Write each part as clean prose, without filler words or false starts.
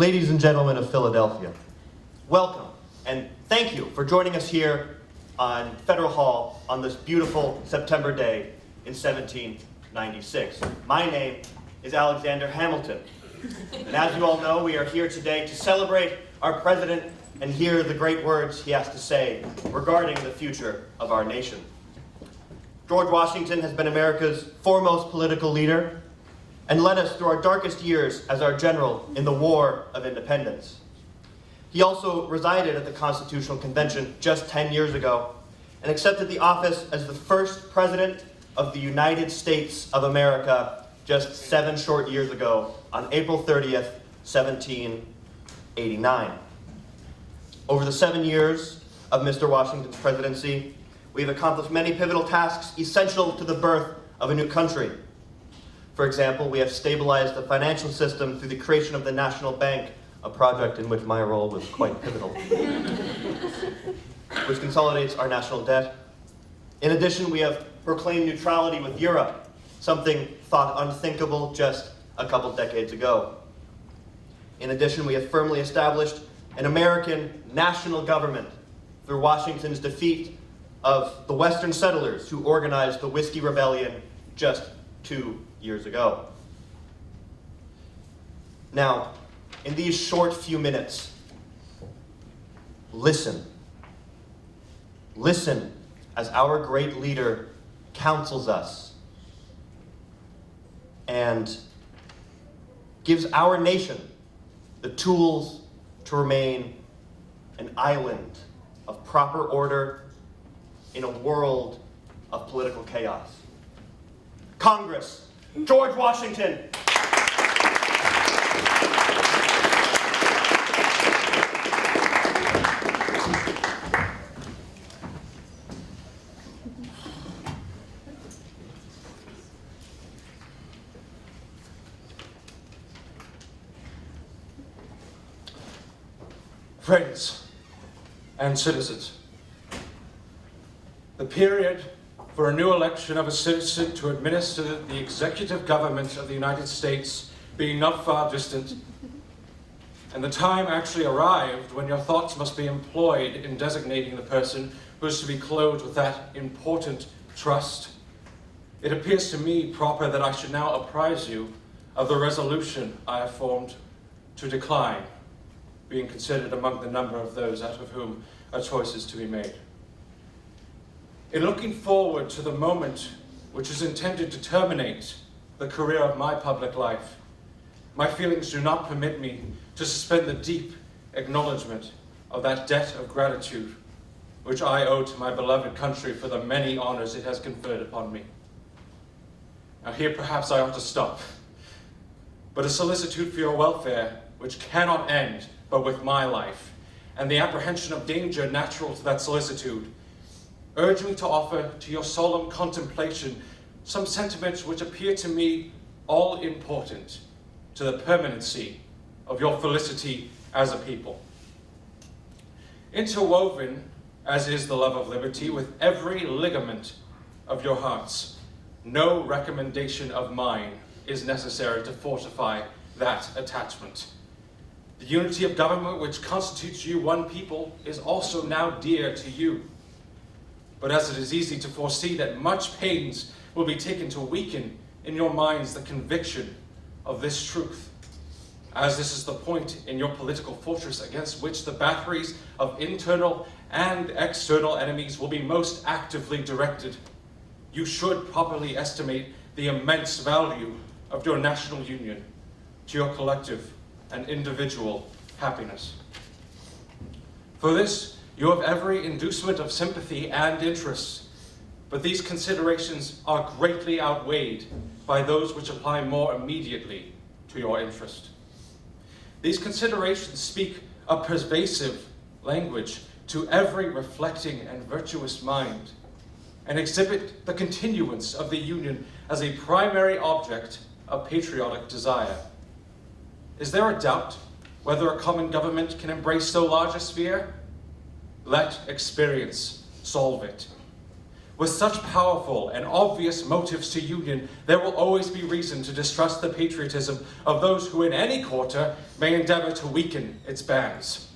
Ladies and gentlemen of Philadelphia, welcome and thank you for joining us here on Federal Hall on this beautiful September day in 1796. My name is Alexander Hamilton, and as you all know, we are here today to celebrate our president and hear the great words he has to say regarding the future of our nation. George Washington has been America's foremost political leader and led us through our darkest years as our general in the War of Independence. He also resided at the Constitutional Convention just 10 years ago and accepted the office as the first president of the United States of America just 7 short years ago on April 30th, 1789. Over the 7 years of Mr. Washington's presidency, we have accomplished many pivotal tasks essential to the birth of a new country. For example, we have stabilized the financial system through the creation of the National Bank, a project in which my role was quite pivotal, which consolidates our national debt. In addition, we have proclaimed neutrality with Europe, something thought unthinkable just a couple decades ago. In addition, we have firmly established an American national government through Washington's defeat of the Western settlers who organized the Whiskey Rebellion just 2 years ago. Now, in these short few minutes, listen. Listen as our great leader counsels us and gives our nation the tools to remain an island of proper order in a world of political chaos. Congress, George Washington. Friends and citizens, the period for a new election of a citizen to administer the executive government of the United States being not far distant, and the time actually arrived when your thoughts must be employed in designating the person who is to be clothed with that important trust, it appears to me proper that I should now apprise you of the resolution I have formed to decline being considered among the number of those out of whom a choice is to be made. In looking forward to the moment which is intended to terminate the career of my public life, my feelings do not permit me to suspend the deep acknowledgement of that debt of gratitude which I owe to my beloved country for the many honors it has conferred upon me. Now here perhaps I ought to stop, but a solicitude for your welfare which cannot end but with my life, and the apprehension of danger natural to that solicitude, urge me to offer to your solemn contemplation some sentiments which appear to me all important to the permanency of your felicity as a people. Interwoven, as is the love of liberty, with every ligament of your hearts, no recommendation of mine is necessary to fortify that attachment. The unity of government which constitutes you one people is also now dear to you. But as it is easy to foresee that much pains will be taken to weaken in your minds the conviction of this truth, as this is the point in your political fortress against which the batteries of internal and external enemies will be most actively directed, you should properly estimate the immense value of your national union to your collective and individual happiness. For this, you have every inducement of sympathy and interest, but these considerations are greatly outweighed by those which apply more immediately to your interest. These considerations speak a pervasive language to every reflecting and virtuous mind, and exhibit the continuance of the Union as a primary object of patriotic desire. Is there a doubt whether a common government can embrace so large a sphere? Let experience solve it. With such powerful and obvious motives to union, there will always be reason to distrust the patriotism of those who in any quarter may endeavor to weaken its bands.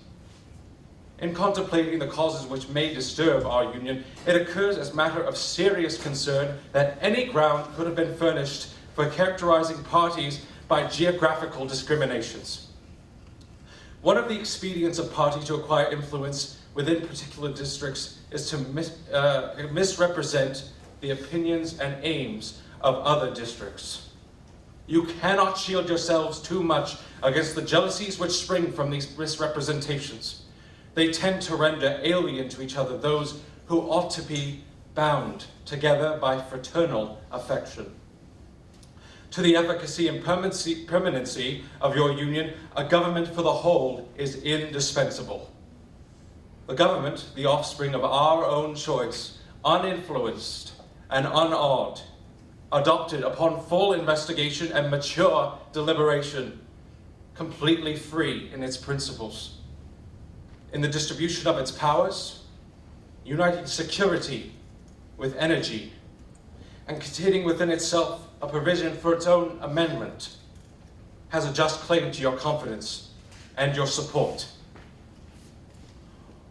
In contemplating the causes which may disturb our union, it occurs as matter of serious concern that any ground could have been furnished for characterizing parties by geographical discriminations. One of the expedients of parties to acquire influence within particular districts is to misrepresent the opinions and aims of other districts. You cannot shield yourselves too much against the jealousies which spring from these misrepresentations. They tend to render alien to each other those who ought to be bound together by fraternal affection. To the efficacy and permanency of your union, a government for the whole is indispensable. The government, the offspring of our own choice, uninfluenced and unawed, adopted upon full investigation and mature deliberation, completely free in its principles, in the distribution of its powers, uniting security with energy, and containing within itself a provision for its own amendment, has a just claim to your confidence and your support.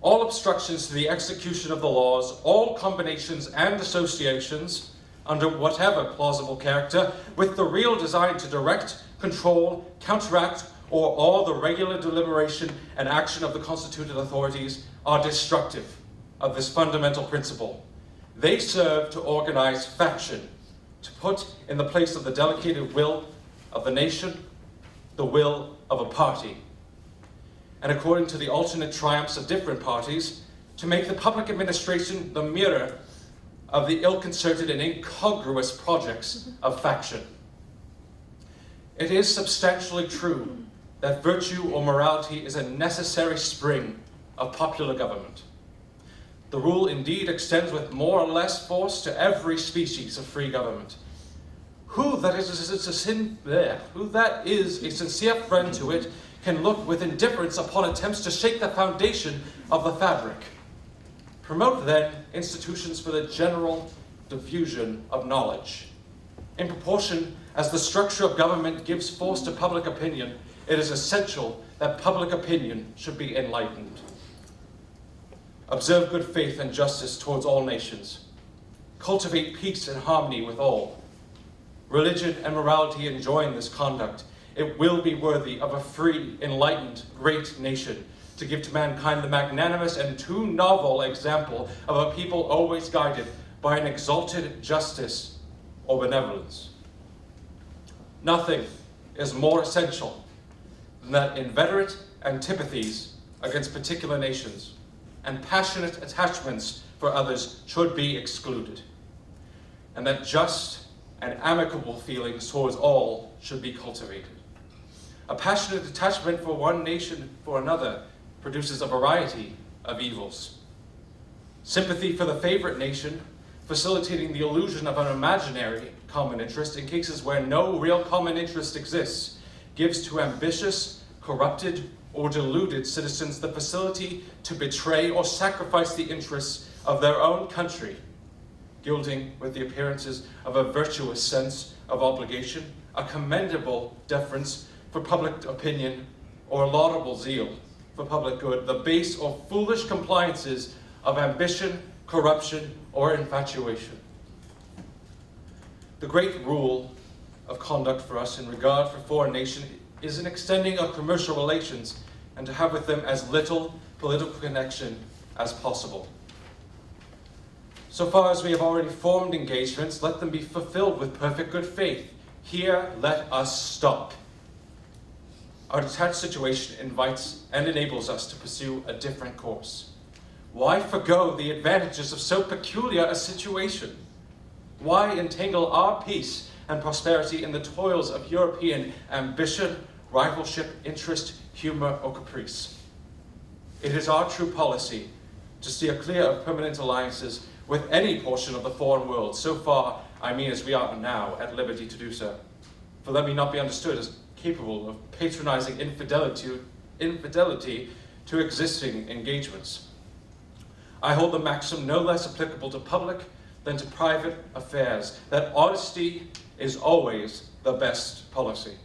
All obstructions to the execution of the laws, all combinations and associations, under whatever plausible character, with the real design to direct, control, counteract, or awe the regular deliberation and action of the constituted authorities, are destructive of this fundamental principle. They serve to organize faction, to put in the place of the delegated will of the nation, the will of a party, and according to the alternate triumphs of different parties, to make the public administration the mirror of the ill-concerted and incongruous projects of faction. It is substantially true that virtue or morality is a necessary spring of popular government. The rule indeed extends with more or less force to every species of free government. Who that is a sincere friend to it can look with indifference upon attempts to shake the foundation of the fabric. Promote then institutions for the general diffusion of knowledge. In proportion as the structure of government gives force to public opinion, it is essential that public opinion should be enlightened. Observe good faith and justice towards all nations. Cultivate peace and harmony with all. Religion and morality enjoin this conduct. It will be worthy of a free, enlightened, great nation to give to mankind the magnanimous and too novel example of a people always guided by an exalted justice or benevolence. Nothing is more essential than that inveterate antipathies against particular nations and passionate attachments for others should be excluded, and that just and amicable feelings towards all should be cultivated. A passionate attachment for one nation for another produces a variety of evils. Sympathy for the favorite nation, facilitating the illusion of an imaginary common interest in cases where no real common interest exists, gives to ambitious, corrupted, or deluded citizens the facility to betray or sacrifice the interests of their own country, gilding with the appearances of a virtuous sense of obligation, a commendable deference for public opinion, or laudable zeal for public good, the base or foolish compliances of ambition, corruption, or infatuation. The great rule of conduct for us in regard for foreign nations is in extending our commercial relations and to have with them as little political connection as possible. So far as we have already formed engagements, let them be fulfilled with perfect good faith. Here, let us stop. Our detached situation invites and enables us to pursue a different course. Why forgo the advantages of so peculiar a situation? Why entangle our peace and prosperity in the toils of European ambition, rivalship, interest, humor, or caprice? It is our true policy to steer clear of permanent alliances with any portion of the foreign world, so far, I mean, as we are now at liberty to do so. For let me not be understood as capable of patronizing infidelity to existing engagements. I hold the maxim no less applicable to public than to private affairs, that honesty is always the best policy.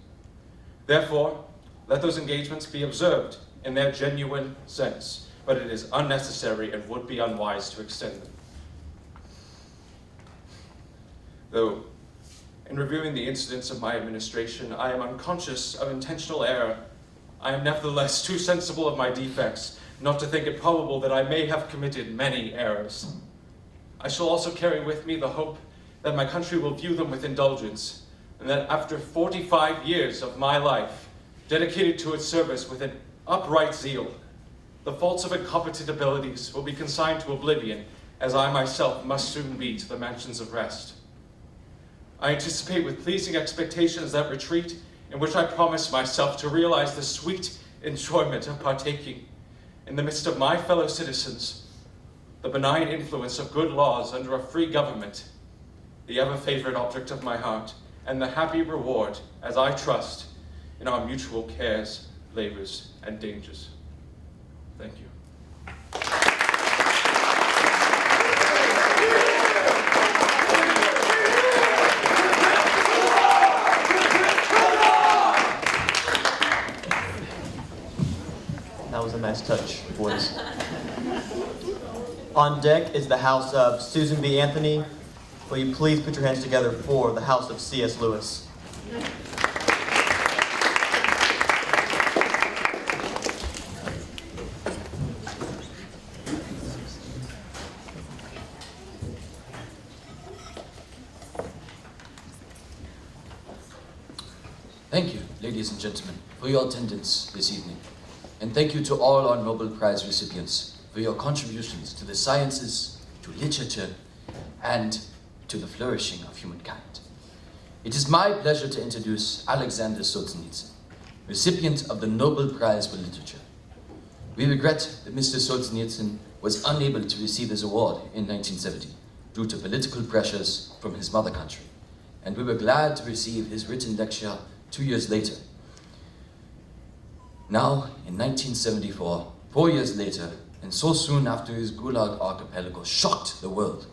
Therefore, let those engagements be observed in their genuine sense, but it is unnecessary and would be unwise to extend them. Though, in reviewing the incidents of my administration, I am unconscious of intentional error, I am nevertheless too sensible of my defects not to think it probable that I may have committed many errors. I shall also carry with me the hope that my country will view them with indulgence, and that after 45 years of my life, dedicated to its service with an upright zeal, the faults of incompetent abilities will be consigned to oblivion, as I myself must soon be to the mansions of rest. I anticipate with pleasing expectations that retreat in which I promise myself to realize the sweet enjoyment of partaking, in the midst of my fellow citizens, the benign influence of good laws under a free government, the ever-favorite object of my heart, and the happy reward, as I trust, in our mutual cares, labors, and dangers. Thank you. That was a nice touch, boys. On deck is the house of Susan B. Anthony. Will you please put your hands together for the house of C.S. Lewis? Thank you, ladies and gentlemen, for your attendance this evening. And thank you to all our Nobel Prize recipients for your contributions to the sciences, to literature, and to the flourishing of humankind. It is my pleasure to introduce Alexander Solzhenitsyn, recipient of the Nobel Prize for Literature. We regret that Mr. Solzhenitsyn was unable to receive his award in 1970 due to political pressures from his mother country, and we were glad to receive his written lecture 2 years later. Now, in 1974, 4 years later, and so soon after his Gulag archipelago shocked the world,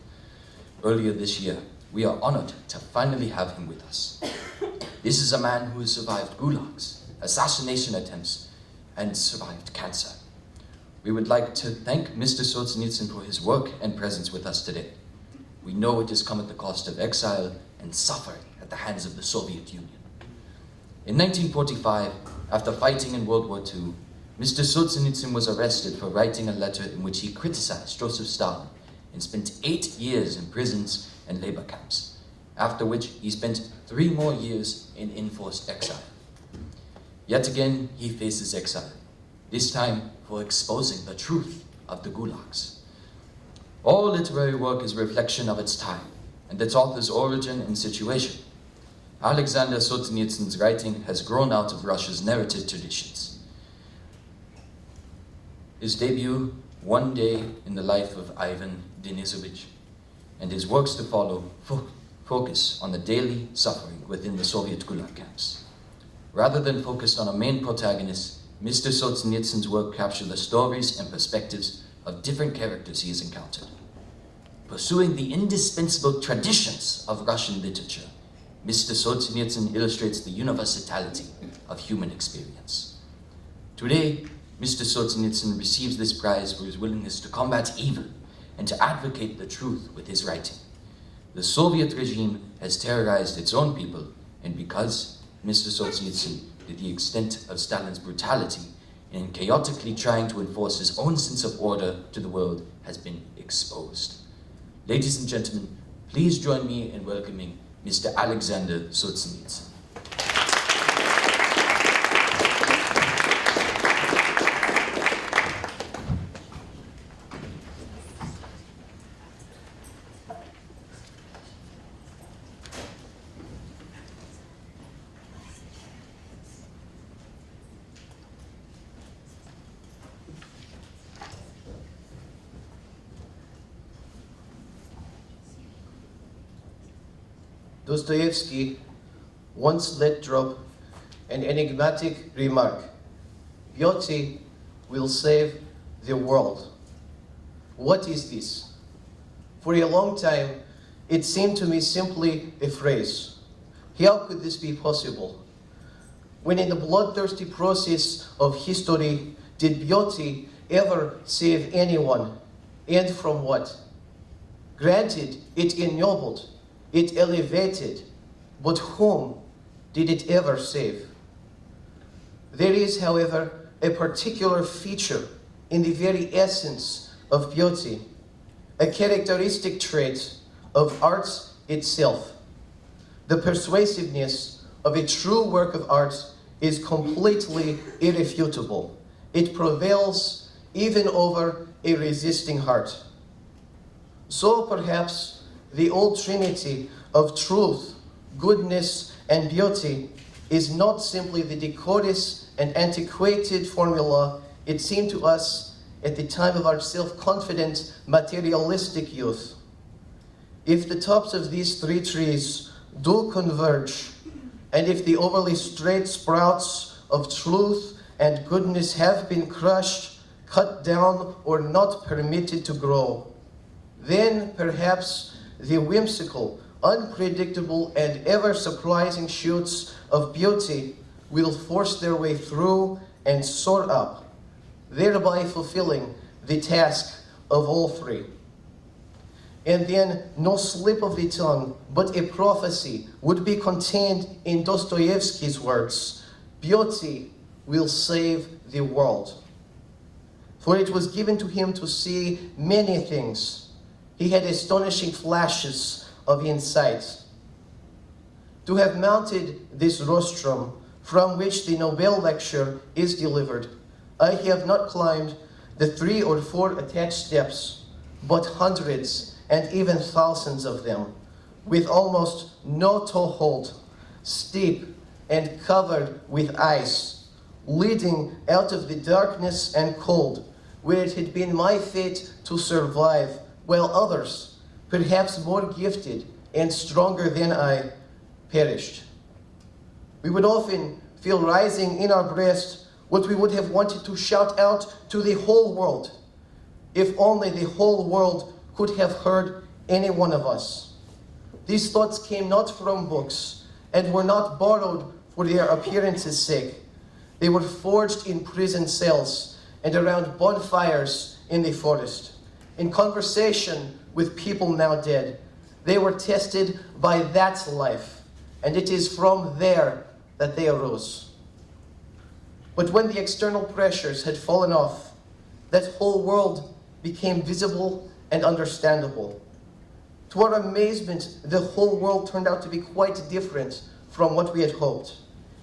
earlier this year, we are honored to finally have him with us. This is a man who has survived gulags, assassination attempts, and survived cancer. We would like to thank Mr. Solzhenitsyn for his work and presence with us today. We know it has come at the cost of exile and suffering at the hands of the Soviet Union. In 1945, after fighting in World War II, Mr. Solzhenitsyn was arrested for writing a letter in which he criticized Joseph Stalin and spent 8 years in prisons and labor camps, after which he spent 3 more years in enforced exile. Yet again, he faces exile, this time for exposing the truth of the gulags. All literary work is a reflection of its time and its author's origin and situation. Alexander Solzhenitsyn's writing has grown out of Russia's narrative traditions. His debut, One Day in the Life of Ivan Denisovich, and his works to follow focus on the daily suffering within the Soviet Gulag camps. Rather than focused on a main protagonist, Mr. Solzhenitsyn's work captured the stories and perspectives of different characters he has encountered. Pursuing the indispensable traditions of Russian literature, Mr. Solzhenitsyn illustrates the universality of human experience. Today, Mr. Solzhenitsyn receives this prize for his willingness to combat evil and to advocate the truth with his writing. The Soviet regime has terrorized its own people, and because Mr. Solzhenitsyn, to the extent of Stalin's brutality in chaotically trying to enforce his own sense of order to the world, has been exposed. Ladies and gentlemen, please join me in welcoming Mr. Alexander Solzhenitsyn. Dostoevsky once let drop an enigmatic remark: "Beauty will save the world." What is this? For a long time, it seemed to me simply a phrase. How could this be possible? When in the bloodthirsty process of history, did beauty ever save anyone? And from what? Granted, it ennobled, it elevated, but whom did it ever save? There is, however, a particular feature in the very essence of beauty, a characteristic trait of art itself. The persuasiveness of a true work of art is completely irrefutable. It prevails even over a resisting heart. So perhaps the old trinity of truth, goodness, and beauty is not simply the decorous and antiquated formula it seemed to us at the time of our self-confident, materialistic youth. If the tops of these three trees do converge, and if the overly straight sprouts of truth and goodness have been crushed, cut down, or not permitted to grow, then perhaps the whimsical, unpredictable, and ever-surprising shoots of beauty will force their way through and soar up, thereby fulfilling the task of all three. And then no slip of the tongue, but a prophecy would be contained in Dostoevsky's words, "Beauty will save the world." For it was given to him to see many things. He had astonishing flashes of insight. To have mounted this rostrum from which the Nobel lecture is delivered, I have not climbed the 3 or 4 attached steps, but hundreds and even thousands of them, with almost no toehold, steep and covered with ice, leading out of the darkness and cold, where it had been my fate to survive, while others, perhaps more gifted and stronger than I, perished. We would often feel rising in our breast what we would have wanted to shout out to the whole world, if only the whole world could have heard any one of us. These thoughts came not from books and were not borrowed for their appearance's sake. They were forged in prison cells and around bonfires in the forest, in conversation with people now dead. They were tested by that life, and it is from there that they arose. But when the external pressures had fallen off, that whole world became visible and understandable. To our amazement, the whole world turned out to be quite different from what we had hoped.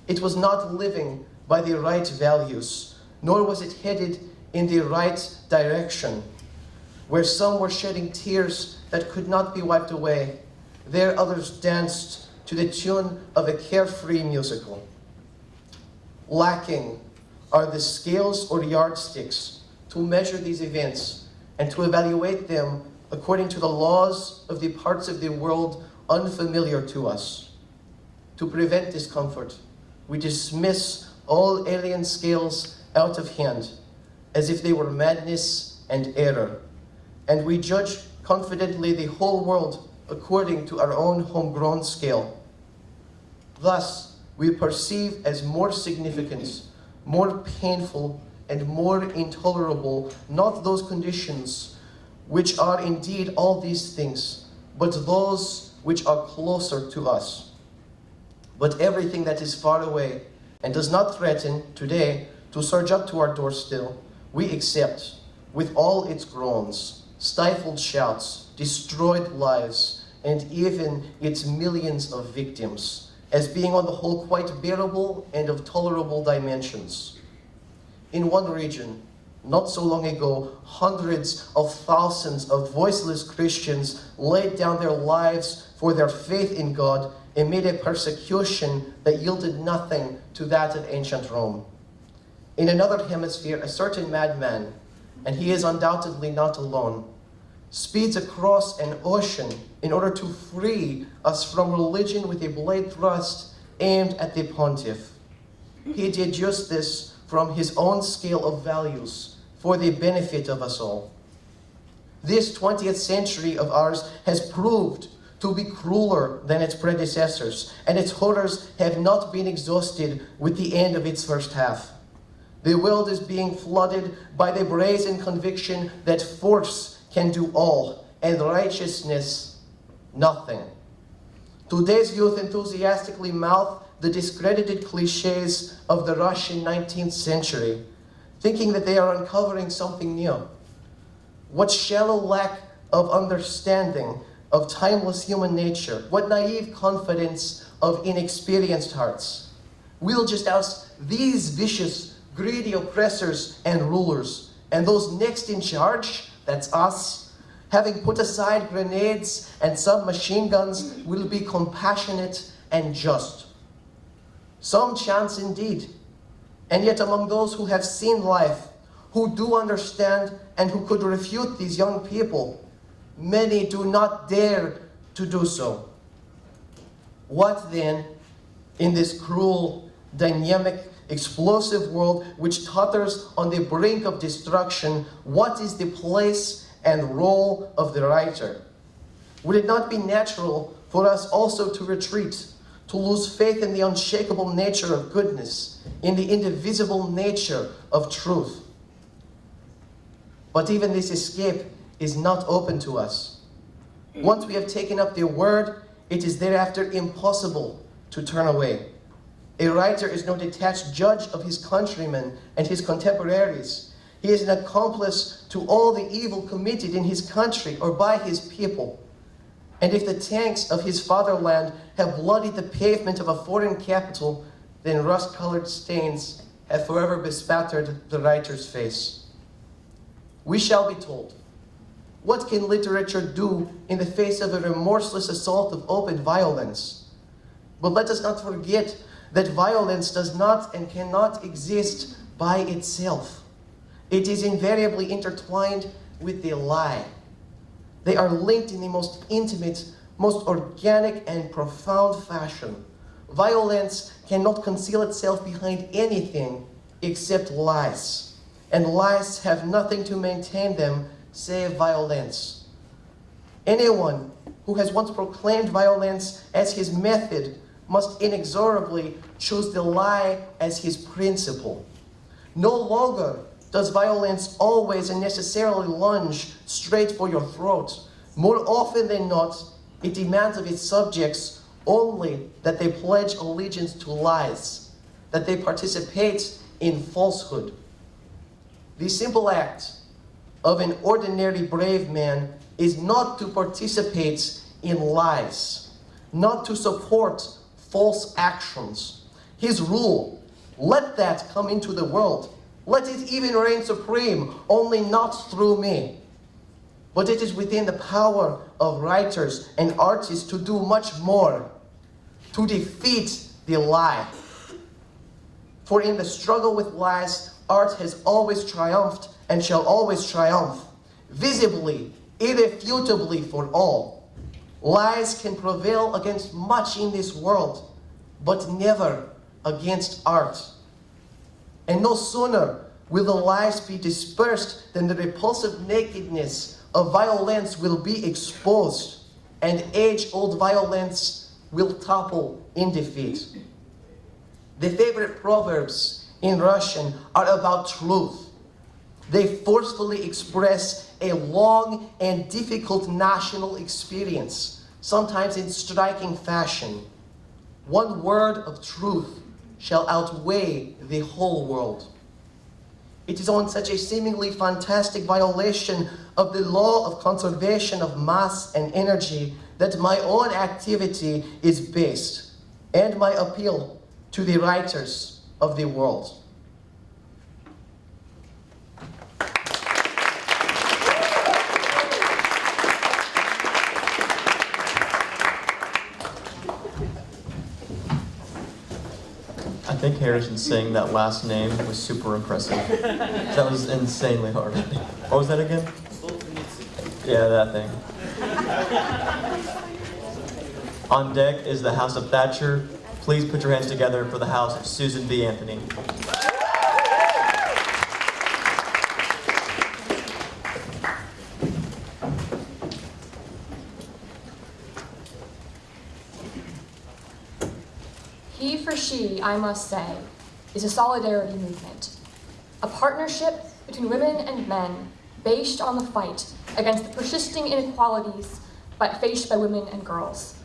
It was not living by the right values, nor was it headed in the right direction. Where some were shedding tears that could not be wiped away, there others danced to the tune of a carefree musical. Lacking are the scales or yardsticks to measure these events and to evaluate them according to the laws of the parts of the world unfamiliar to us. To prevent discomfort, we dismiss all alien scales out of hand, as if they were madness and error, and we judge confidently the whole world according to our own homegrown scale. Thus, we perceive as more significant, more painful, and more intolerable not those conditions which are indeed all these things, but those which are closer to us. But everything that is far away and does not threaten today to surge up to our door still, we accept with all its groans, stifled shouts, destroyed lives, and even its millions of victims, as being on the whole quite bearable and of tolerable dimensions. In one region, not so long ago, hundreds of thousands of voiceless Christians laid down their lives for their faith in God amid a persecution that yielded nothing to that of ancient Rome. In another hemisphere, a certain madman, and he is undoubtedly not alone, speeds across an ocean in order to free us from religion with a blade thrust aimed at the pontiff. He did just this from his own scale of values for the benefit of us all. This 20th century of ours has proved to be crueler than its predecessors, and its horrors have not been exhausted with the end of its first half. The world is being flooded by the brazen conviction that force can do all, and righteousness nothing. Today's youth enthusiastically mouth the discredited cliches of the Russian 19th century, thinking that they are uncovering something new. What shallow lack of understanding of timeless human nature, what naive confidence of inexperienced hearts. We'll just oust these vicious, greedy oppressors and rulers, and those next in charge, that's us, having put aside grenades and submachine guns, will be compassionate and just. Some chance indeed, and yet among those who have seen life, who do understand and who could refute these young people, many do not dare to do so. What then, in this cruel, dynamic, explosive world which totters on the brink of destruction, what is the place and role of the writer? Would it not be natural for us also to retreat, to lose faith in the unshakable nature of goodness, in the indivisible nature of truth? But even this escape is not open to us. Once we have taken up the word, it is thereafter impossible to turn away. A writer is no detached judge of his countrymen and his contemporaries. He is an accomplice to all the evil committed in his country or by his people. And if the tanks of his fatherland have bloodied the pavement of a foreign capital, then rust-colored stains have forever bespattered the writer's face. We shall be told, what can literature do in the face of a remorseless assault of open violence? But let us not forget that violence does not and cannot exist by itself. It is invariably intertwined with the lie. They are linked in the most intimate, most organic and profound fashion. Violence cannot conceal itself behind anything except lies. And lies have nothing to maintain them save violence. Anyone who has once proclaimed violence as his method must inexorably choose the lie as his principle. No longer does violence always and necessarily lunge straight for your throat. More often than not, it demands of its subjects only that they pledge allegiance to lies, that they participate in falsehood. The simple act of an ordinary brave man is not to participate in lies, not to support false actions. His rule, let that come into the world. Let it even reign supreme, only not through me. But it is within the power of writers and artists to do much more, to defeat the lie. For in the struggle with lies, art has always triumphed and shall always triumph, visibly, irrefutably for all. Lies can prevail against much in this world, but never against art. And no sooner will the lies be dispersed than the repulsive nakedness of violence will be exposed, and age-old violence will topple in defeat. The favorite proverbs in Russian are about truth. They forcefully express a long and difficult national experience, sometimes in striking fashion. One word of truth shall outweigh the whole world. It is on such a seemingly fantastic violation of the law of conservation of mass and energy that my own activity is based, and my appeal to the writers of the world. I think Harrison saying that last name was super impressive. That was insanely hard. What was that again? Yeah, that thing. On deck is the House of Thatcher. Please put your hands together for the House of Susan B. Anthony. for She, I must say, is a solidarity movement, a partnership between women and men based on the fight against the persisting inequalities faced by women and girls.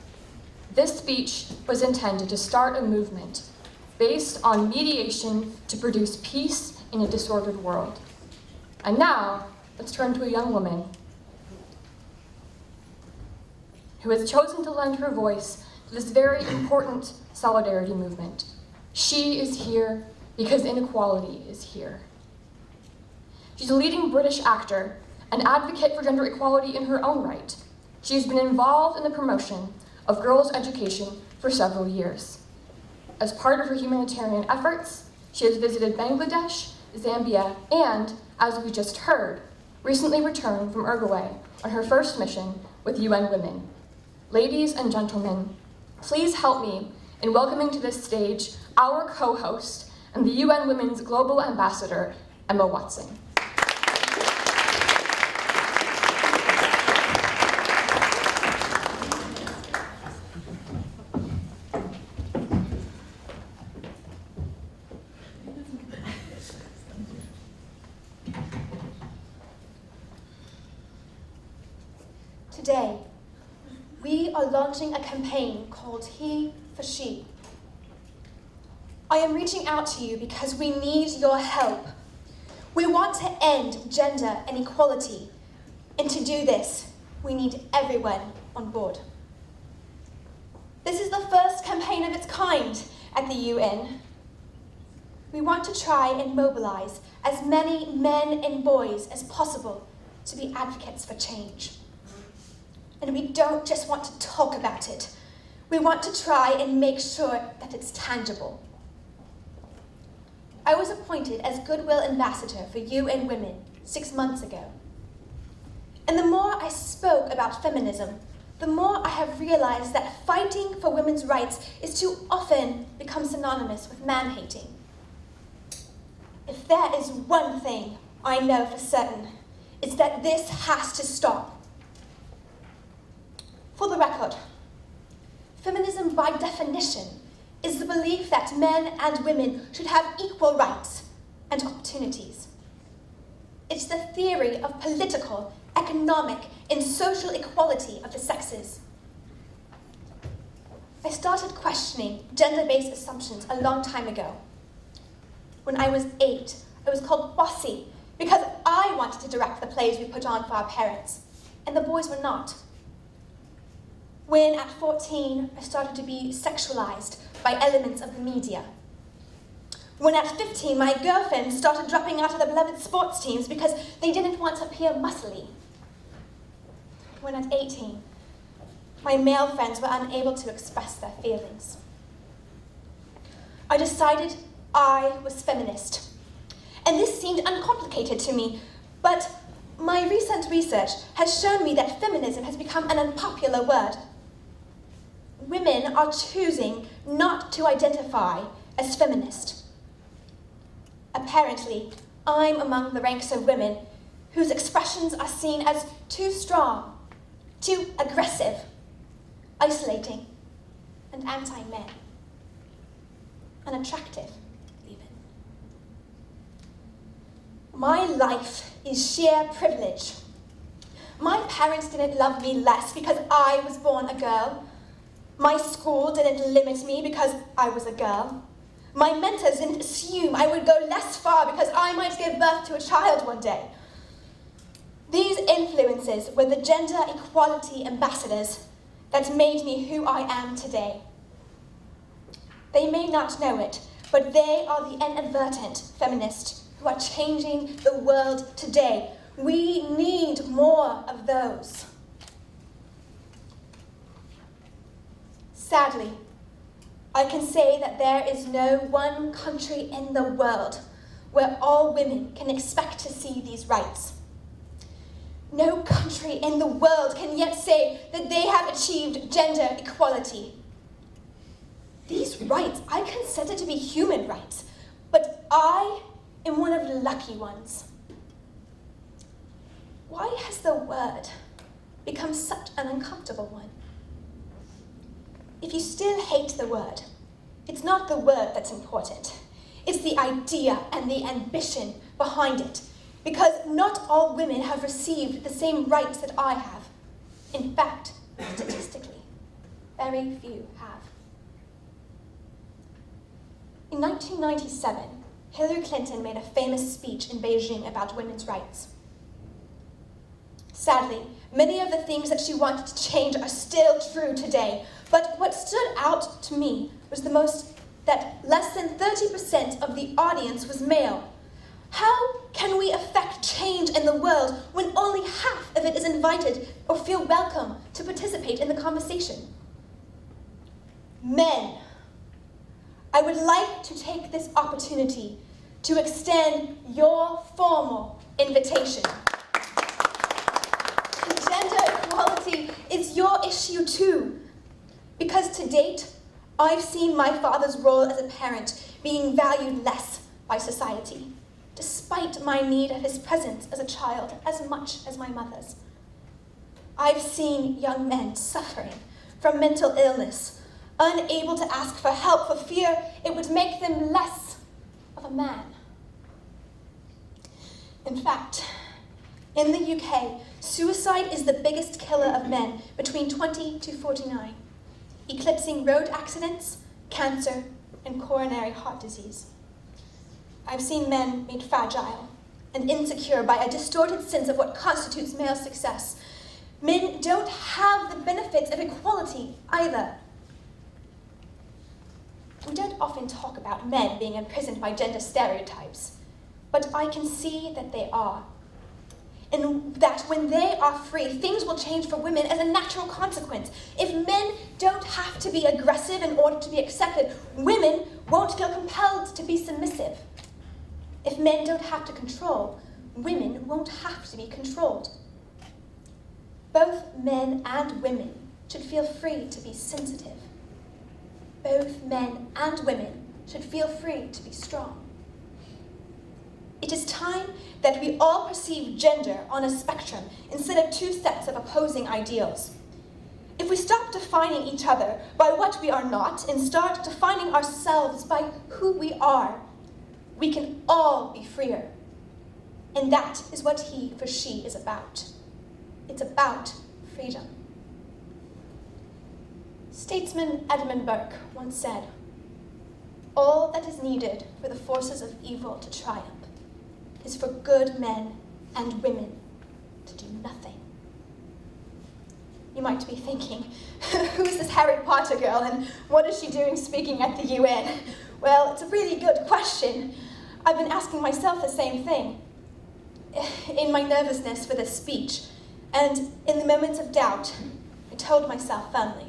This speech was intended to start a movement based on mediation to produce peace in a disordered world. And now, let's turn to a young woman who has chosen to lend her voice to this very important solidarity movement. She is here because inequality is here. She's a leading British actor, an advocate for gender equality in her own right. She has been involved in the promotion of girls' education for several years. As part of her humanitarian efforts, she has visited Bangladesh, Zambia, and, as we just heard, recently returned from Uruguay on her first mission with UN Women. Ladies and gentlemen, please help me in welcoming to this stage our co-host and the UN Women's Global Ambassador, Emma Watson. Today, we are launching a campaign called He for She. I am reaching out to you because we need your help. We want to end gender inequality, and to do this, we need everyone on board. This is the first campaign of its kind at the UN. We want to try and mobilize as many men and boys as possible to be advocates for change. And we don't just want to talk about it. We want to try and make sure that it's tangible. I was appointed as Goodwill Ambassador for UN Women 6 months ago. And the more I spoke about feminism, the more I have realized that fighting for women's rights is too often become synonymous with man-hating. If there is one thing I know for certain, it's that this has to stop. For the record, feminism by definition is the belief that men and women should have equal rights and opportunities. It's the theory of political, economic, and social equality of the sexes. I started questioning gender-based assumptions a long time ago. When I was 8, I was called bossy because I wanted to direct the plays we put on for our parents, and the boys were not. When at 14, I started to be sexualized by elements of the media. When at 15, my girlfriends started dropping out of the beloved sports teams because they didn't want to appear muscly. When at 18, my male friends were unable to express their feelings. I decided I was feminist. And this seemed uncomplicated to me, but my recent research has shown me that feminism has become an unpopular word. Women are choosing not to identify as feminist. Apparently, I'm among the ranks of women whose expressions are seen as too strong, too aggressive, isolating, and anti-men. Unattractive, even. My life is sheer privilege. My parents didn't love me less because I was born a girl. My school didn't limit me because I was a girl. My mentors didn't assume I would go less far because I might give birth to a child one day. These influences were the gender equality ambassadors that made me who I am today. They may not know it, but they are the inadvertent feminists who are changing the world today. We need more of those. Sadly, I can say that there is no one country in the world where all women can expect to see these rights. No country in the world can yet say that they have achieved gender equality. These rights I consider to be human rights, but I am one of the lucky ones. Why has the word become such an uncomfortable one? If you still hate the word, It's not the word that's important. It's the idea and the ambition behind it. Because not all women have received the same rights that I have. In fact, statistically, very few have. In 1997, Hillary Clinton made a famous speech in Beijing about women's rights. Sadly, many of the things that she wanted to change are still true today. But what stood out to me was that less than 30% of the audience was male. How can we affect change in the world when only half of it is invited or feel welcome to participate in the conversation? Men, I would like to take this opportunity to extend your formal invitation. Gender equality is your issue too, because to date, I've seen my father's role as a parent being valued less by society, despite my need of his presence as a child as much as my mother's. I've seen young men suffering from mental illness, unable to ask for help for fear it would make them less of a man. In fact, in the UK, suicide is the biggest killer of men between 20 to 49, eclipsing road accidents, cancer, and coronary heart disease. I've seen men made fragile and insecure by a distorted sense of what constitutes male success. Men don't have the benefits of equality either. We don't often talk about men being imprisoned by gender stereotypes, but I can see that they are. And that when they are free, things will change for women as a natural consequence. If men don't have to be aggressive in order to be accepted, women won't feel compelled to be submissive. If men don't have to control, women won't have to be controlled. Both men and women should feel free to be sensitive. Both men and women should feel free to be strong. It is time that we all perceive gender on a spectrum instead of two sets of opposing ideals. If we stop defining each other by what we are not and start defining ourselves by who we are, we can all be freer. And that is what he for she is about. It's about freedom. Statesman Edmund Burke once said, "All that is needed for the forces of evil to triumph is for good men and women to do nothing." You might be thinking, who's this Harry Potter girl and what is she doing speaking at the UN? Well, it's a really good question. I've been asking myself the same thing in my nervousness for this speech, and in the moments of doubt, I told myself firmly,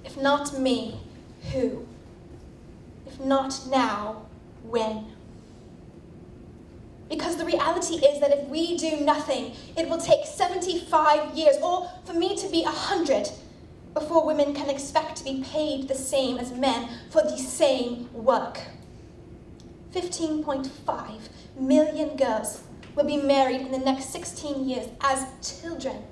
if not me, who? If not now, when? Because the reality is that if we do nothing, it will take 75 years, or for me to be 100, before women can expect to be paid the same as men for the same work. 15.5 million girls will be married in the next 16 years as children.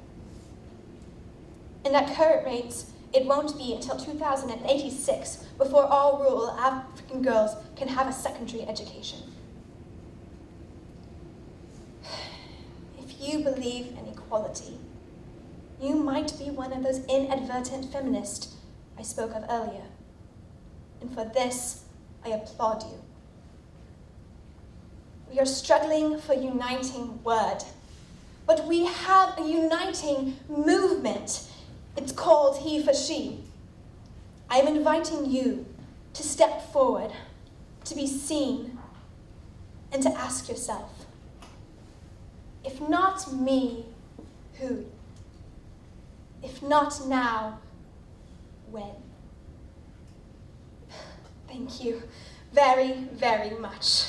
And at current rates, it won't be until 2086 before all rural African girls can have a secondary education. If you believe in equality, you might be one of those inadvertent feminists I spoke of earlier. And for this, I applaud you. We are struggling for a uniting word, but we have a uniting movement. It's called he for she. I am inviting you to step forward, to be seen, and to ask yourself, if not me, who? If not now, when? Thank you very, very much.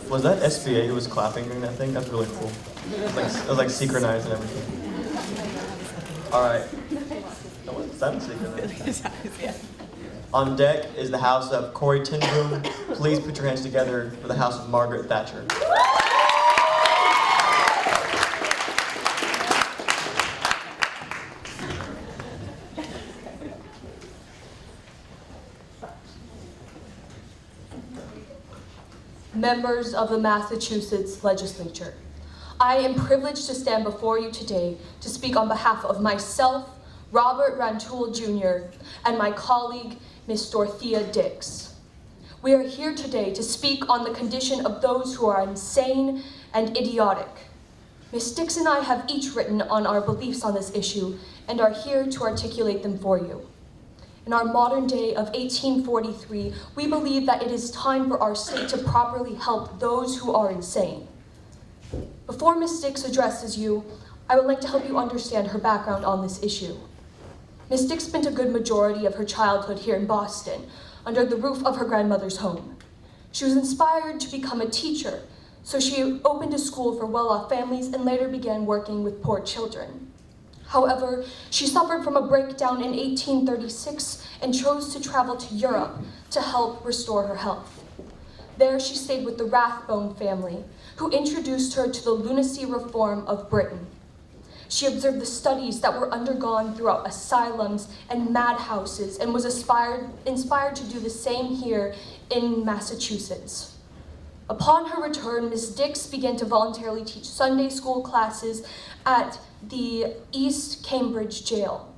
Was that SBA who was clapping during that thing? That's really cool. It was like synchronized and everything. All right. That wasn't synchronized. On deck is the house of Corey Ten Boom, please put your hands together for the house of Margaret Thatcher. Members of the Massachusetts Legislature, I am privileged to stand before you today to speak on behalf of myself, Robert Rantoul Jr., and my colleague, Ms. Dorothea Dix. We are here today to speak on the condition of those who are insane and idiotic. Ms. Dix and I have each written on our beliefs on this issue and are here to articulate them for you. In our modern day of 1843, we believe that it is time for our state to properly help those who are insane. Before Ms. Dix addresses you, I would like to help you understand her background on this issue. Ms. Dix spent a good majority of her childhood here in Boston, under the roof of her grandmother's home. She was inspired to become a teacher, so she opened a school for well-off families and later began working with poor children. However, she suffered from a breakdown in 1836 and chose to travel to Europe to help restore her health. There she stayed with the Rathbone family, who introduced her to the lunacy reform of Britain. She observed the studies that were undergone throughout asylums and madhouses and was inspired to do the same here in Massachusetts. Upon her return, Ms. Dix began to voluntarily teach Sunday school classes at the East Cambridge jail.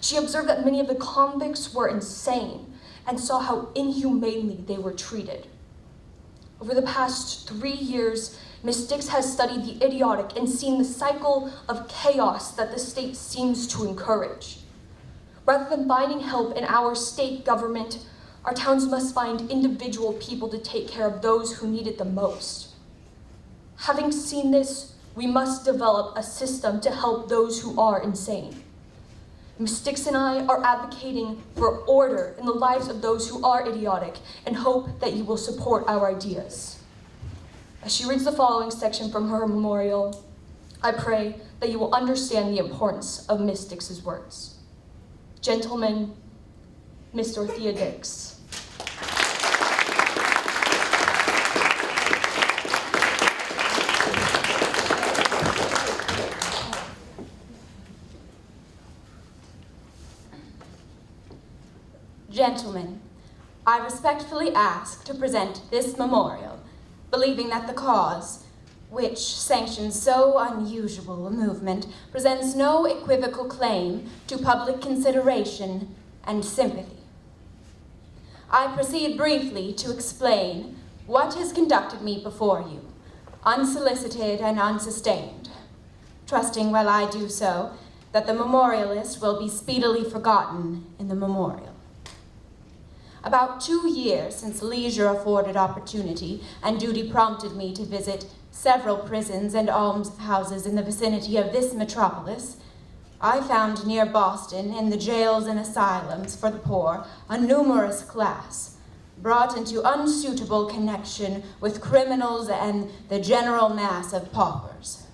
She observed that many of the convicts were insane and saw how inhumanely they were treated. Over the past 3 years, Ms. Dix has studied the idiotic and seen the cycle of chaos that the state seems to encourage. Rather than finding help in our state government, our towns must find individual people to take care of those who need it the most. Having seen this, we must develop a system to help those who are insane. Ms. Dix and I are advocating for order in the lives of those who are idiotic and hope that you will support our ideas. As she reads the following section from her memorial, I pray that you will understand the importance of Ms. Dix's words. Gentlemen, Ms. Dorothea Dix. Gentlemen, I respectfully ask to present this memorial, believing that the cause, which sanctions so unusual a movement, presents no equivocal claim to public consideration and sympathy. I proceed briefly to explain what has conducted me before you, unsolicited and unsustained, trusting while I do so that the memorialist will be speedily forgotten in the memorial. About 2 years since leisure afforded opportunity and duty prompted me to visit several prisons and almshouses in the vicinity of this metropolis, I found near Boston, in the jails and asylums for the poor, a numerous class, brought into unsuitable connection with criminals and the general mass of paupers.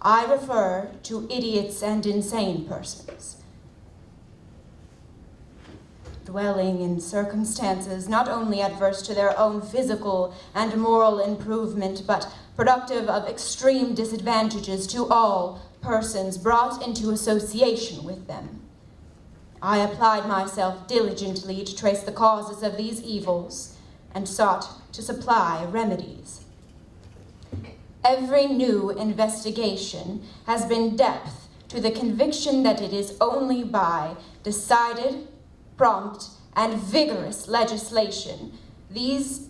I refer to idiots and insane persons, dwelling in circumstances not only adverse to their own physical and moral improvement, but productive of extreme disadvantages to all persons brought into association with them. I applied myself diligently to trace the causes of these evils and sought to supply remedies. Every new investigation has been depth to the conviction that it is only by decided, prompt, and vigorous legislation these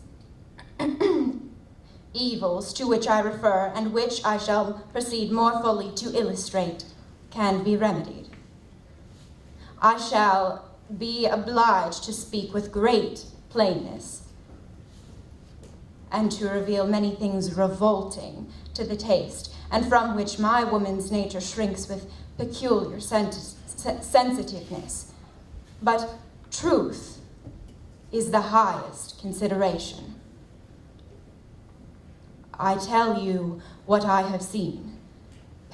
evils to which I refer and which I shall proceed more fully to illustrate can be remedied. I shall be obliged to speak with great plainness and to reveal many things revolting to the taste and from which my woman's nature shrinks with peculiar sensitiveness. But truth is the highest consideration. I tell you what I have seen,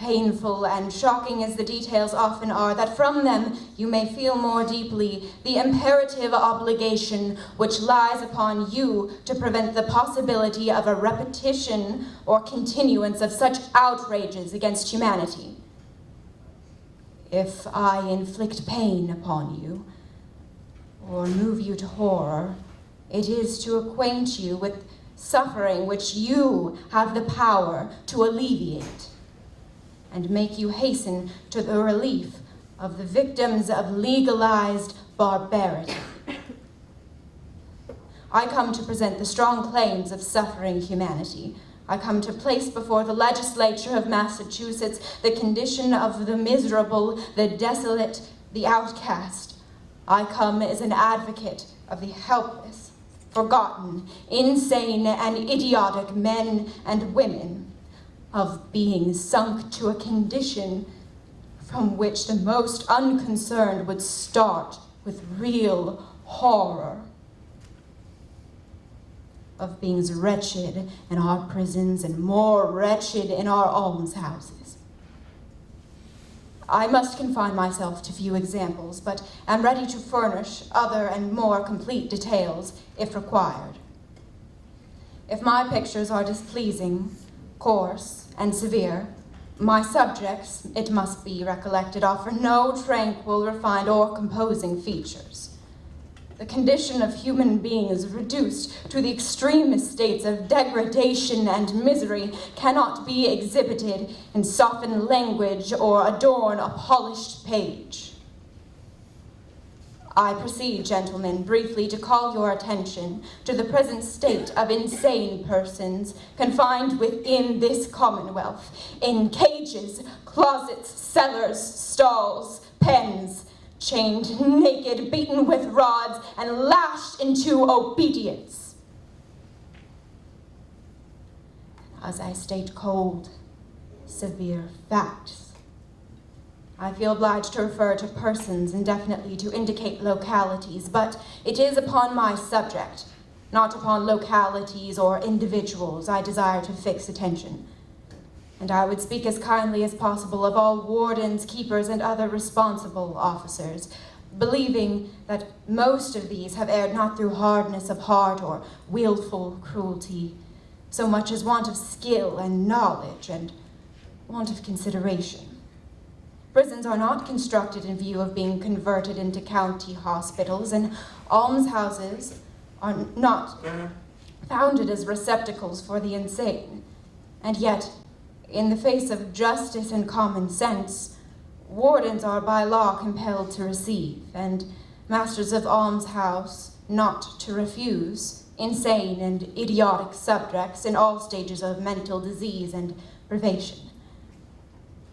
painful and shocking as the details often are, that from them you may feel more deeply the imperative obligation which lies upon you to prevent the possibility of a repetition or continuance of such outrages against humanity. If I inflict pain upon you, or move you to horror, it is to acquaint you with suffering which you have the power to alleviate, and make you hasten to the relief of the victims of legalized barbarity. I come to present the strong claims of suffering humanity. I come to place before the legislature of Massachusetts the condition of the miserable, the desolate, the outcast. I come as an advocate of the helpless, forgotten, insane, and idiotic men and women, of beings sunk to a condition from which the most unconcerned would start with real horror, of beings wretched in our prisons and more wretched in our almshouses. I must confine myself to few examples, but am ready to furnish other and more complete details if required. If my pictures are displeasing, coarse, and severe, my subjects, it must be recollected, offer no tranquil, refined, or composing features. The condition of human beings reduced to the extremest states of degradation and misery cannot be exhibited in softened language or adorn a polished page. I proceed, gentlemen, briefly to call your attention to the present state of insane persons confined within this Commonwealth, in cages, closets, cellars, stalls, pens, chained, naked, beaten with rods, and lashed into obedience. As I state cold, severe facts, I feel obliged to refer to persons indefinitely to indicate localities, but it is upon my subject, not upon localities or individuals, I desire to fix attention. And I would speak as kindly as possible of all wardens, keepers, and other responsible officers, believing that most of these have erred not through hardness of heart or willful cruelty, so much as want of skill and knowledge and want of consideration. Prisons are not constructed in view of being converted into county hospitals, and almshouses are not founded as receptacles for the insane. And yet, in the face of justice and common sense, wardens are by law compelled to receive, and masters of almshouse not to refuse, insane and idiotic subjects in all stages of mental disease and privation.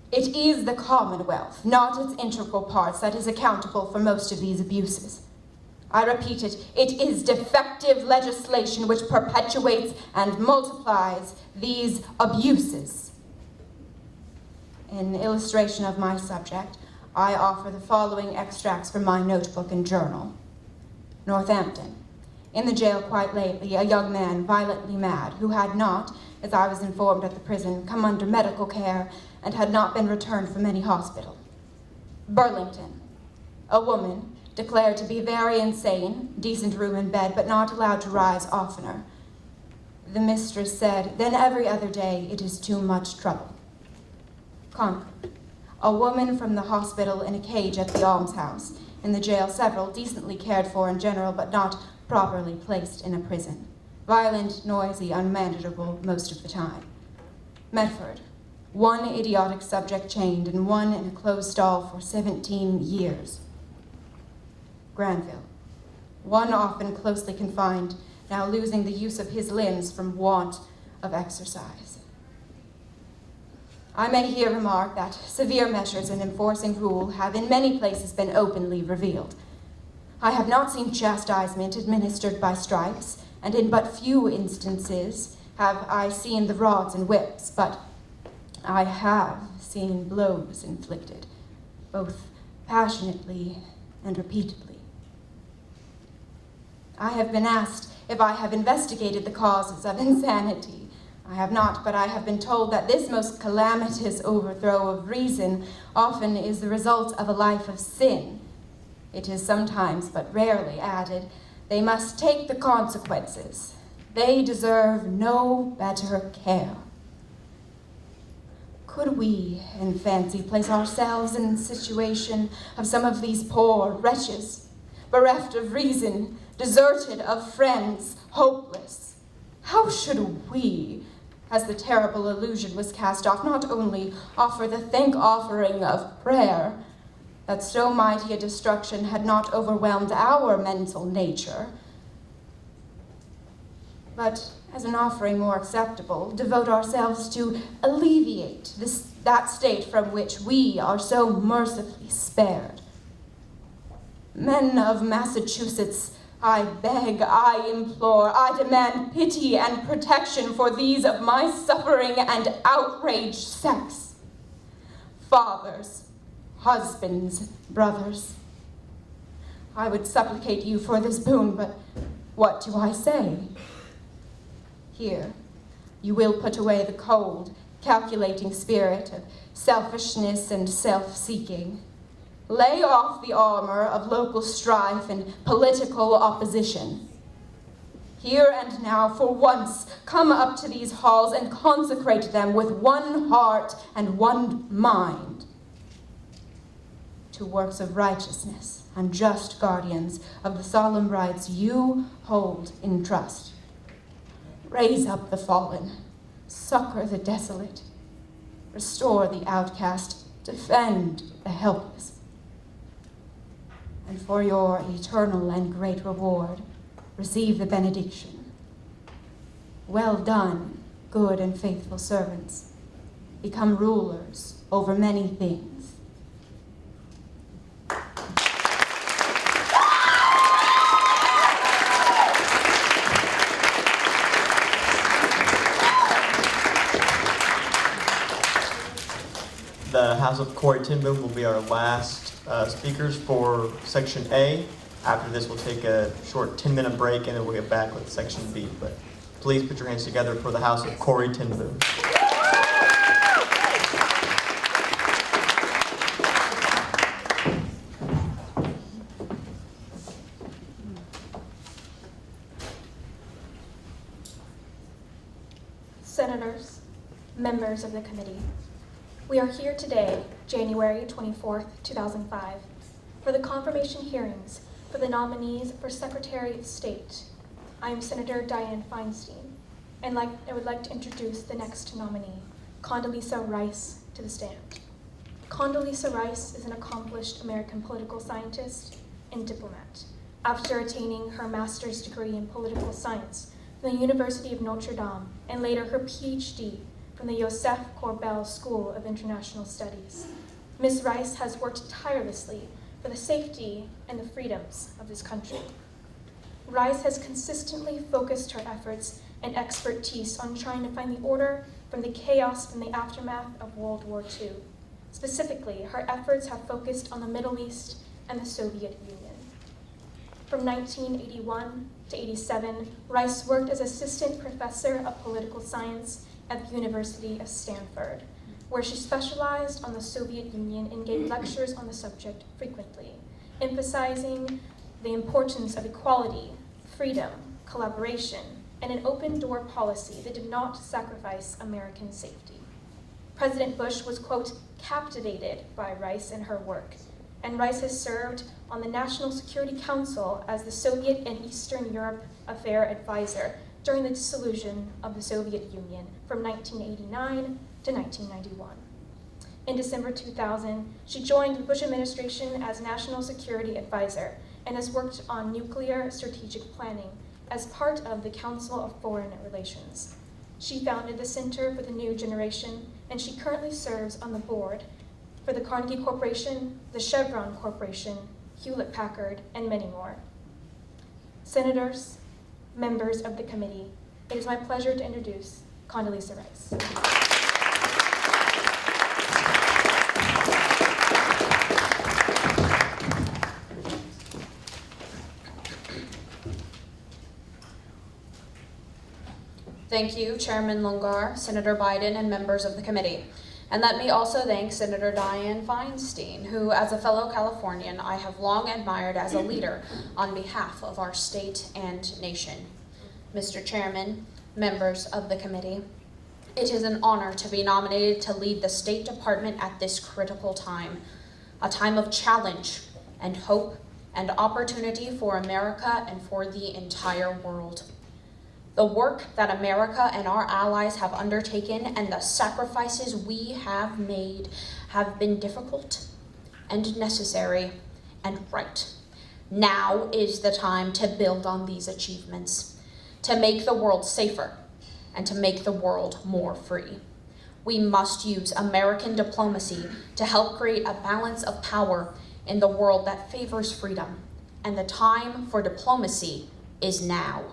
It is the Commonwealth, not its integral parts, that is accountable for most of these abuses. I repeat it is defective legislation which perpetuates and multiplies these abuses. In illustration of my subject, I offer the following extracts from my notebook and journal. Northampton. In the jail quite lately, a young man violently mad, who had not, as I was informed at the prison, come under medical care and had not been returned from any hospital. Burlington. A woman, declared to be very insane, decent room and bed, but not allowed to rise oftener. The mistress said, then every other day it is too much trouble. Concord. A woman from the hospital in a cage at the almshouse. In the jail, several decently cared for in general, but not properly placed in a prison. Violent, noisy, unmanageable most of the time. Medford. One idiotic subject chained and one in a closed stall for 17 years. Granville. One often closely confined, now losing the use of his limbs from want of exercise. I may here remark that severe measures in enforcing rule have in many places been openly revealed. I have not seen chastisement administered by stripes, and in but few instances have I seen the rods and whips, but I have seen blows inflicted, both passionately and repeatedly. I have been asked if I have investigated the causes of insanity. I have not, but I have been told that this most calamitous overthrow of reason often is the result of a life of sin. It is sometimes, but rarely, added, they must take the consequences. They deserve no better care. Could we, in fancy, place ourselves in the situation of some of these poor wretches, bereft of reason, deserted of friends, hopeless? How should we, as the terrible illusion was cast off, not only offer the thank offering of prayer, that so mighty a destruction had not overwhelmed our mental nature, but, as an offering more acceptable, devote ourselves to alleviate that state from which we are so mercifully spared? Men of Massachusetts, I beg, I implore, I demand pity and protection for these of my suffering and outraged sex. Fathers, husbands, brothers, I would supplicate you for this boon, but what do I say? Here, you will put away the cold, calculating spirit of selfishness and self-seeking. Lay off the armor of local strife and political opposition. Here and now, for once, come up to these halls and consecrate them with one heart and one mind to works of righteousness and just guardians of the solemn rights you hold in trust. Raise up the fallen, succor the desolate, restore the outcast, defend the helpless. And for your eternal and great reward, receive the benediction. Well done, good and faithful servants. Become rulers over many things. The House of Corey ten Boom will be our last speakers for Section A. After this, we'll take a short 10-minute break, and then we'll get back with Section B. But please put your hands together for the House of Corey ten Boom. Senators, members of the committee, we are here today, January 24th, 2005, for the confirmation hearings for the nominees for Secretary of State. I am Senator Dianne Feinstein, and I would like to introduce the next nominee, Condoleezza Rice, to the stand. Condoleezza Rice is an accomplished American political scientist and diplomat. After attaining her master's degree in political science from the University of Notre Dame and later her PhD from the Joseph Corbel School of International Studies, Ms. Rice has worked tirelessly for the safety and the freedoms of this country. Rice has consistently focused her efforts and expertise on trying to find the order from the chaos from the aftermath of World War II. Specifically, her efforts have focused on the Middle East and the Soviet Union. From 1981 to 87, Rice worked as assistant professor of political science at the University of Stanford, where she specialized on the Soviet Union and gave lectures on the subject frequently, emphasizing the importance of equality, freedom, collaboration, and an open-door policy that did not sacrifice American safety. President Bush was, quote, captivated by Rice and her work, and Rice has served on the National Security Council as the Soviet and Eastern Europe Affair Advisor during the dissolution of the Soviet Union from 1989 to 1991. In December 2000, she joined the Bush administration as National Security Advisor and has worked on nuclear strategic planning as part of the Council of Foreign Relations. She founded the Center for the New Generation, and she currently serves on the board for the Carnegie Corporation, the Chevron Corporation, Hewlett-Packard, and many more. Senators, members of the committee, it is my pleasure to introduce Condoleezza Rice. Thank you, Chairman Longar, Senator Biden, and members of the committee. And let me also thank Senator Dianne Feinstein, who, as a fellow Californian, I have long admired as a leader on behalf of our state and nation. Mr. Chairman, members of the committee, it is an honor to be nominated to lead the State Department at this critical time, a time of challenge and hope and opportunity for America and for the entire world. The work that America and our allies have undertaken and the sacrifices we have made have been difficult and necessary and right. Now is the time to build on these achievements, to make the world safer and to make the world more free. We must use American diplomacy to help create a balance of power in the world that favors freedom, and the time for diplomacy is now.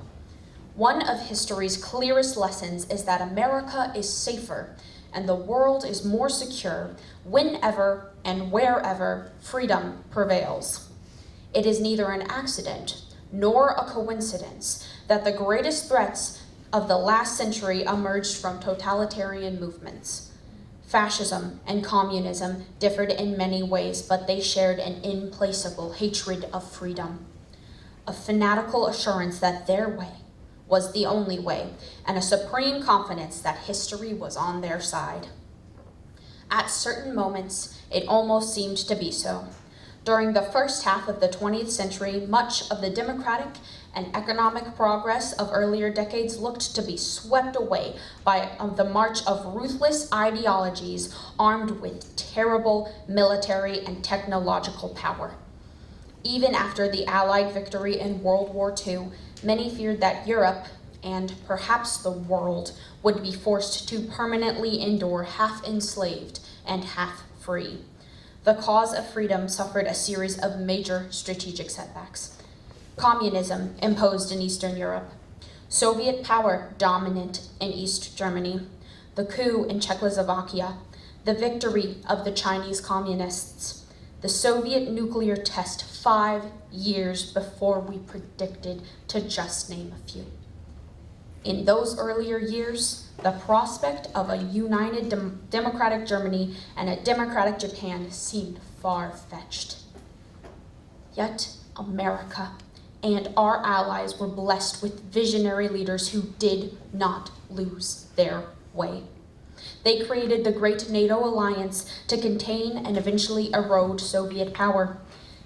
One of history's clearest lessons is that America is safer and the world is more secure whenever and wherever freedom prevails. It is neither an accident nor a coincidence that the greatest threats of the last century emerged from totalitarian movements. Fascism and communism differed in many ways, but they shared an implacable hatred of freedom, a fanatical assurance that their way was the only way, and a supreme confidence that history was on their side. At certain moments, it almost seemed to be so. During the first half of the 20th century, much of the democratic and economic progress of earlier decades looked to be swept away by the march of ruthless ideologies armed with terrible military and technological power. Even after the Allied victory in World War II, many feared that Europe, and perhaps the world, would be forced to permanently endure half enslaved and half free. The cause of freedom suffered a series of major strategic setbacks. Communism imposed in Eastern Europe, Soviet power dominant in East Germany, the coup in Czechoslovakia, the victory of the Chinese communists, the Soviet nuclear test 5 years before we predicted, to just name a few. In those earlier years, the prospect of a united democratic Germany and a democratic Japan seemed far-fetched. Yet America and our allies were blessed with visionary leaders who did not lose their way. They created the great NATO alliance to contain and eventually erode Soviet power.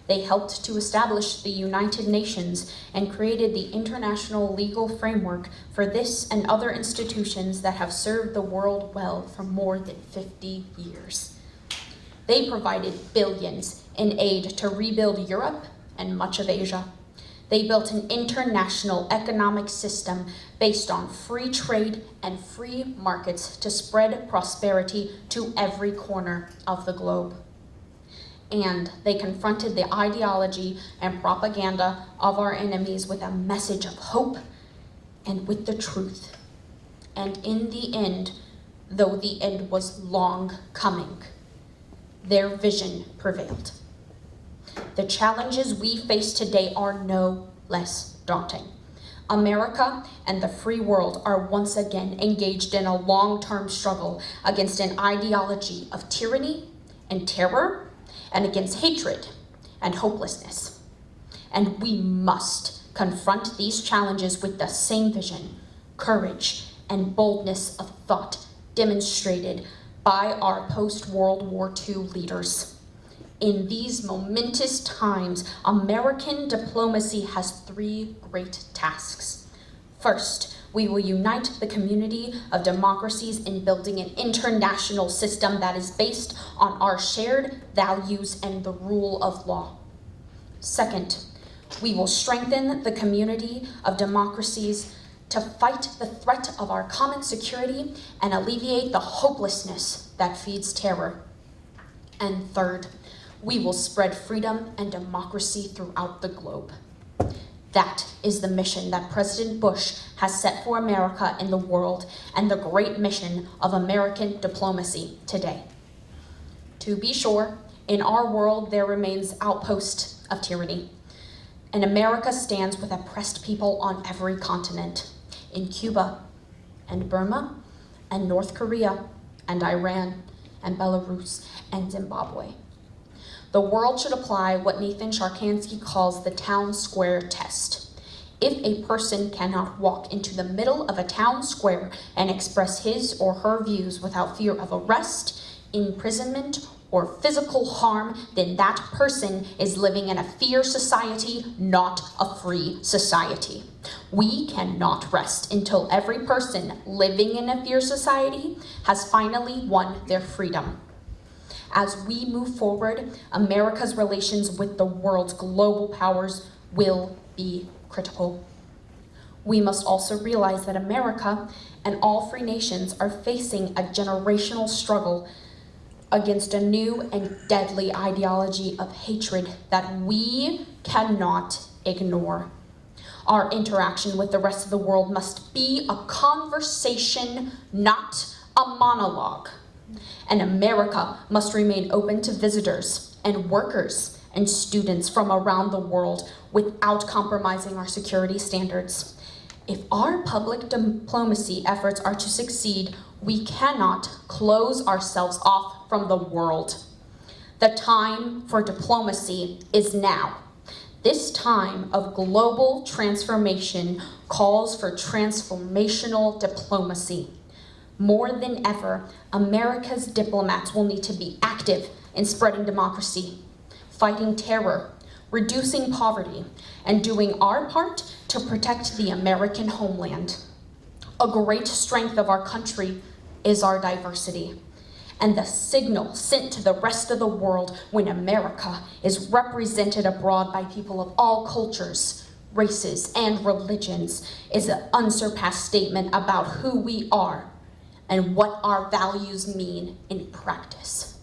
They helped to establish the United Nations and created the international legal framework for this and other institutions that have served the world well for more than 50 years. They provided billions in aid to rebuild Europe and much of Asia. They built an international economic system based on free trade and free markets to spread prosperity to every corner of the globe. And they confronted the ideology and propaganda of our enemies with a message of hope and with the truth. And in the end, though the end was long coming, their vision prevailed. The challenges we face today are no less daunting. America and the free world are once again engaged in a long-term struggle against an ideology of tyranny and terror, and against hatred and hopelessness. And we must confront these challenges with the same vision, courage, and boldness of thought demonstrated by our post-World War II leaders. In these momentous times, American diplomacy has 3 great tasks. First, we will unite the community of democracies in building an international system that is based on our shared values and the rule of law. Second, we will strengthen the community of democracies to fight the threat of our common security and alleviate the hopelessness that feeds terror. And third, we will spread freedom and democracy throughout the globe. That is the mission that President Bush has set for America and the world, and the great mission of American diplomacy today. To be sure, in our world there remains outposts of tyranny, and America stands with oppressed people on every continent, in Cuba, and Burma, and North Korea, and Iran, and Belarus, and Zimbabwe. The world should apply what Nathan Sharkansky calls the town square test. If a person cannot walk into the middle of a town square and express his or her views without fear of arrest, imprisonment, or physical harm, then that person is living in a fear society, not a free society. We cannot rest until every person living in a fear society has finally won their freedom. As we move forward, America's relations with the world's global powers will be critical. We must also realize that America and all free nations are facing a generational struggle against a new and deadly ideology of hatred that we cannot ignore. Our interaction with the rest of the world must be a conversation, not a monologue. And America must remain open to visitors and workers and students from around the world without compromising our security standards. If our public diplomacy efforts are to succeed, we cannot close ourselves off from the world. The time for diplomacy is now. This time of global transformation calls for transformational diplomacy. More than ever, America's diplomats will need to be active in spreading democracy, fighting terror, reducing poverty, and doing our part to protect the American homeland. A great strength of our country is our diversity, and the signal sent to the rest of the world when America is represented abroad by people of all cultures, races, and religions is an unsurpassed statement about who we are and what our values mean in practice.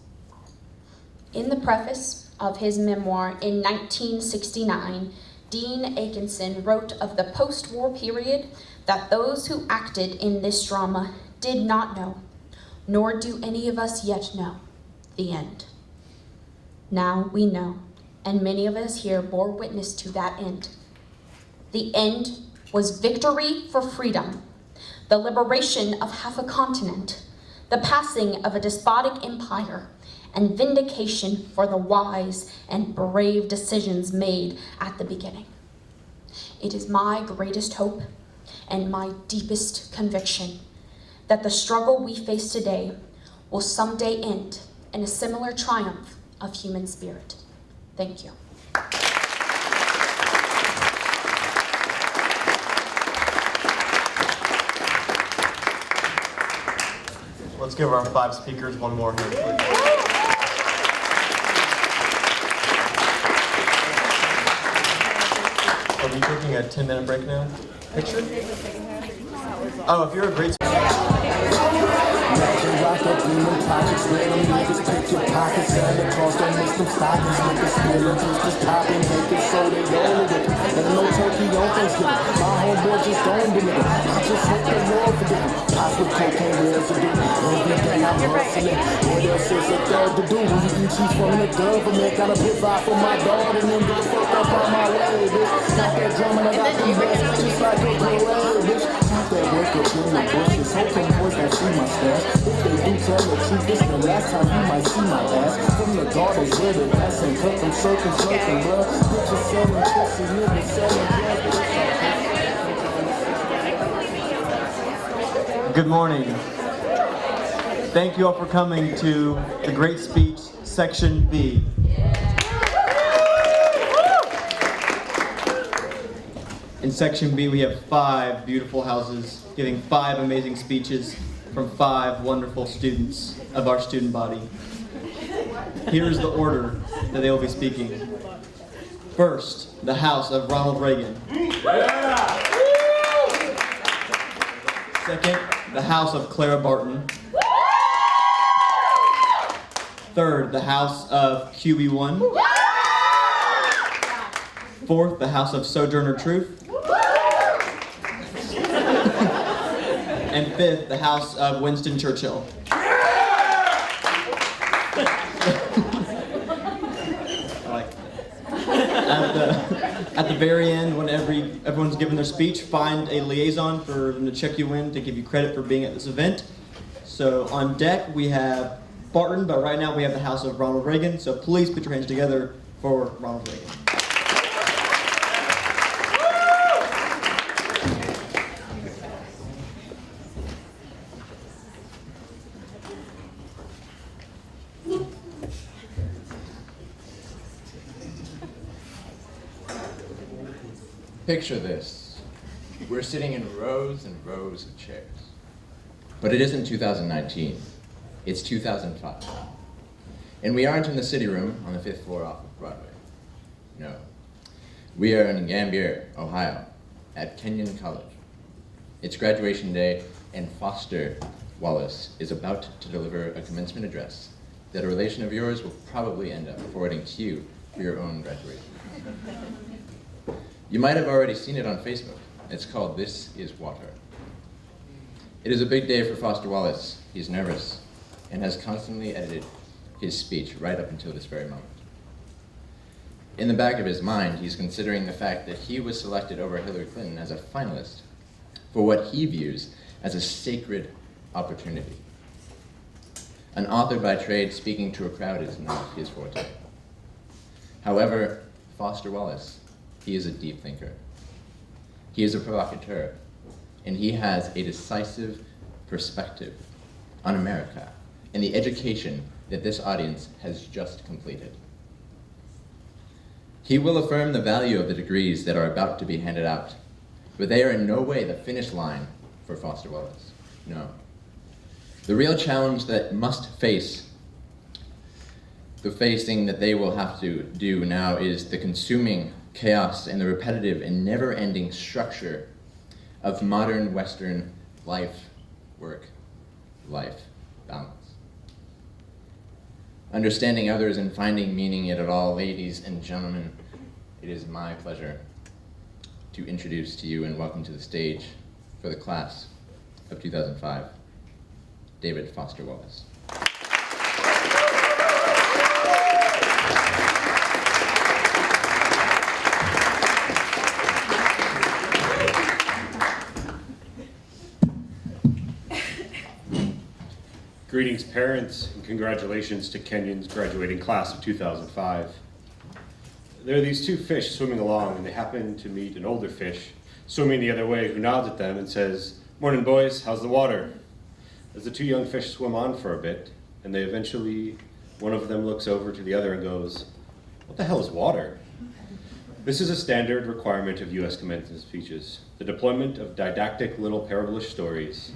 In the preface of his memoir in 1969, Dean Akinson wrote of the post-war period that those who acted in this drama did not know, nor do any of us yet know, the end. Now we know, and many of us here bore witness to that end. The end was victory for freedom, the liberation of half a continent, the passing of a despotic empire, and vindication for the wise and brave decisions made at the beginning. It is my greatest hope and my deepest conviction that the struggle we face today will someday end in a similar triumph of human spirit. Thank you. Let's give our 5 speakers one more hand, please. Are we taking a 10-minute break now? Picture? Oh, if you're a great Good morning. Thank you all for coming to the Great Speech, Section B. In Section B, we have 5 beautiful houses giving 5 amazing speeches from 5 wonderful students of our student body. Here is the order that they will be speaking. First, the House of Ronald Reagan. Second, the House of Clara Barton. Third, the House of QE1. Fourth, the House of Sojourner Truth. And fifth, the House of Winston Churchill. I like that. At the very end, when everyone's given their speech, find a liaison for them to check you in to give you credit for being at this event. So on deck we have Barton, but right now we have the house of Ronald Reagan. So please put your hands together for Ronald Reagan. Picture this. We're sitting in rows and rows of chairs. But it isn't 2019. It's 2005. And we aren't in the city room on the 5th floor off of Broadway. No. We are in Gambier, Ohio, at Kenyon College. It's graduation day, and Foster Wallace is about to deliver a commencement address that a relation of yours will probably end up forwarding to you for your own graduation. You might have already seen it on Facebook. It's called This Is Water. It is a big day for Foster Wallace. He's nervous and has constantly edited his speech right up until this very moment. In the back of his mind, he's considering the fact that he was selected over Hillary Clinton as a finalist for what he views as a sacred opportunity. An author by trade speaking to a crowd is not his forte. However, Foster Wallace, he is a deep thinker. He is a provocateur, and he has a decisive perspective on America and the education that this audience has just completed. He will affirm the value of the degrees that are about to be handed out, but they are in no way the finish line for Foster Wallace. No. The real challenge that must face, the facing that they will have to do now is the consuming chaos and the repetitive and never-ending structure of modern Western life, work, life balance. Understanding others and finding meaning in it all, ladies and gentlemen, it is my pleasure to introduce to you and welcome to the stage for the class of 2005, David Foster Wallace. Greetings, parents, and congratulations to Kenyon's graduating class of 2005. There are these two fish swimming along, and they happen to meet an older fish swimming the other way who nods at them and says, "Morning, boys, how's the water?" As the two young fish swim on for a bit, and they eventually, one of them looks over to the other and goes, "What the hell is water?" This is a standard requirement of U.S. commencement speeches, the deployment of didactic little parabolish stories.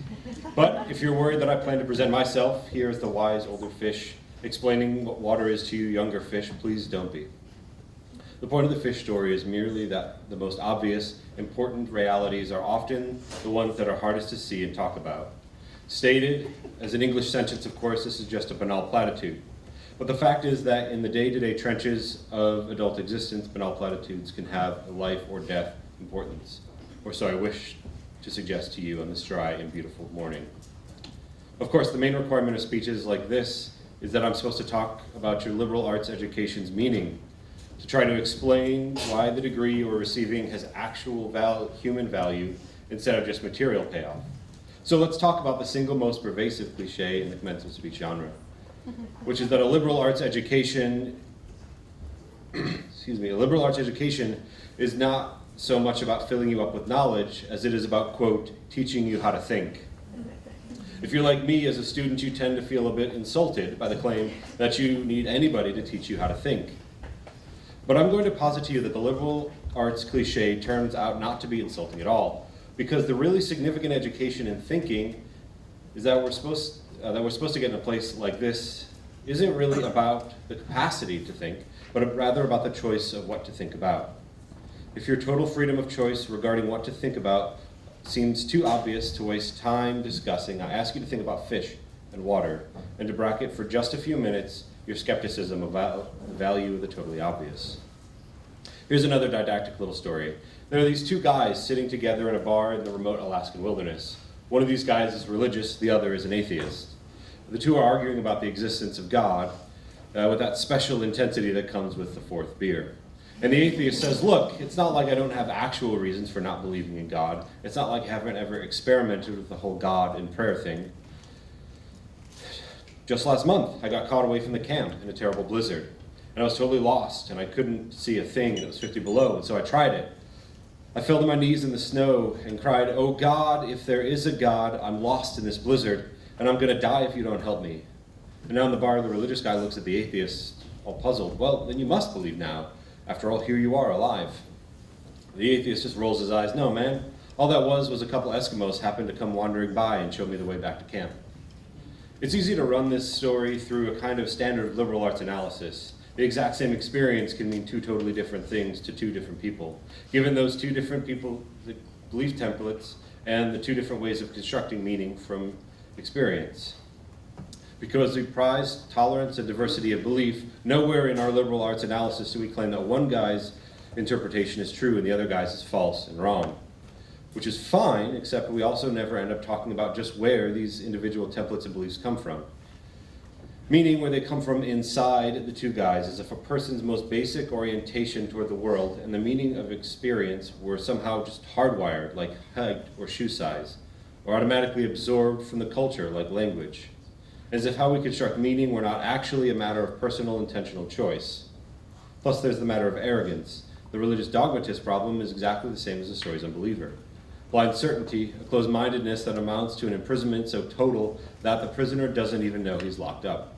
But if you're worried that I plan to present myself here as the wise older fish explaining what water is to you younger fish, please don't be. The point of the fish story is merely that the most obvious, important realities are often the ones that are hardest to see and talk about. Stated as an English sentence, of course, this is just a banal platitude. But the fact is that in the day-to-day trenches of adult existence, banal platitudes can have a life or death importance. Or so I wish to suggest to you on this dry and beautiful morning. Of course, the main requirement of speeches like this is that I'm supposed to talk about your liberal arts education's meaning, to try to explain why the degree you are receiving has actual human value instead of just material payoff. So let's talk about the single most pervasive cliche in the commencement speech genre, which is that a liberal arts education, a liberal arts education is not so much about filling you up with knowledge as it is about, quote, teaching you how to think. If you're like me as a student, you tend to feel a bit insulted by the claim that you need anybody to teach you how to think. But I'm going to posit to you that the liberal arts cliche turns out not to be insulting at all, because the really significant education in thinking is that we're supposed to get in a place like this isn't really about the capacity to think, but rather about the choice of what to think about. If your total freedom of choice regarding what to think about seems too obvious to waste time discussing, I ask you to think about fish and water, and to bracket for just a few minutes your skepticism about the value of the totally obvious. Here's another didactic little story. There are these two guys sitting together in a bar in the remote Alaskan wilderness. One of these guys is religious, the other is an atheist. The two are arguing about the existence of God with that special intensity that comes with the fourth beer. And the atheist says, look, it's not like I don't have actual reasons for not believing in God. It's not like I haven't ever experimented with the whole God and prayer thing. Just last month, I got caught away from the camp in a terrible blizzard. And I was totally lost, and I couldn't see a thing, and it was 50 below, and so I tried it. I fell to my knees in the snow and cried, "Oh God, if there is a God, I'm lost in this blizzard, and I'm going to die if you don't help me." And now in the bar, the religious guy looks at the atheist, all puzzled. "Well, then you must believe now. After all, here you are, alive." The atheist just rolls his eyes. "No, man. All that was a couple Eskimos happened to come wandering by and show me the way back to camp." It's easy to run this story through a kind of standard liberal arts analysis. The exact same experience can mean two totally different things to two different people. Given those two different people, the belief templates, and the two different ways of constructing meaning from experience. Because we prize tolerance and diversity of belief, nowhere in our liberal arts analysis do we claim that one guy's interpretation is true and the other guy's is false and wrong. Which is fine, except we also never end up talking about just where these individual templates and beliefs come from. Meaning where they come from inside the two guys, as if a person's most basic orientation toward the world and the meaning of experience were somehow just hardwired, like height or shoe size, or automatically absorbed from the culture, like language. As if how we construct meaning were not actually a matter of personal intentional choice. Plus there's the matter of arrogance. The religious dogmatist problem is exactly the same as the story's unbeliever. Blind certainty, a closed-mindedness that amounts to an imprisonment so total that the prisoner doesn't even know he's locked up.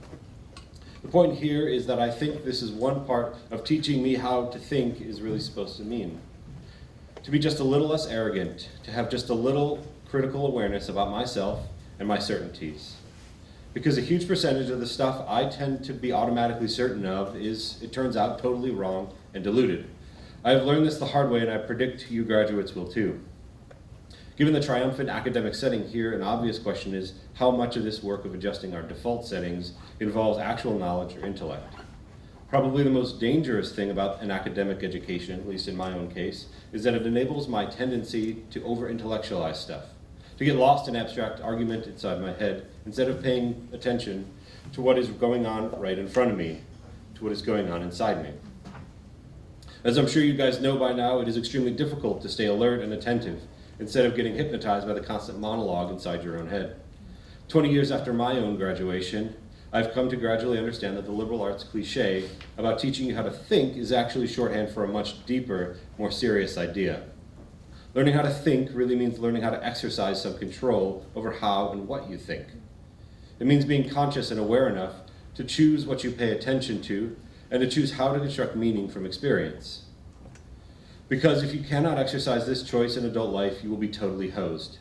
The point here is that I think this is one part of teaching me how to think is really supposed to mean. To be just a little less arrogant, to have just a little critical awareness about myself and my certainties. Because a huge percentage of the stuff I tend to be automatically certain of is, it turns out, totally wrong and diluted. I have learned this the hard way, and I predict you graduates will too. Given the triumphant academic setting here, an obvious question is how much of this work of adjusting our default settings involves actual knowledge or intellect. Probably the most dangerous thing about an academic education, at least in my own case, is that it enables my tendency to over-intellectualize stuff, to get lost in abstract argument inside my head, instead of paying attention to what is going on right in front of me, to what is going on inside me. As I'm sure you guys know by now, it is extremely difficult to stay alert and attentive, instead of getting hypnotized by the constant monologue inside your own head. 20 years after my own graduation, I've come to gradually understand that the liberal arts cliche about teaching you how to think is actually shorthand for a much deeper, more serious idea. Learning how to think really means learning how to exercise some control over how and what you think. It means being conscious and aware enough to choose what you pay attention to and to choose how to construct meaning from experience. Because if you cannot exercise this choice in adult life, you will be totally hosed.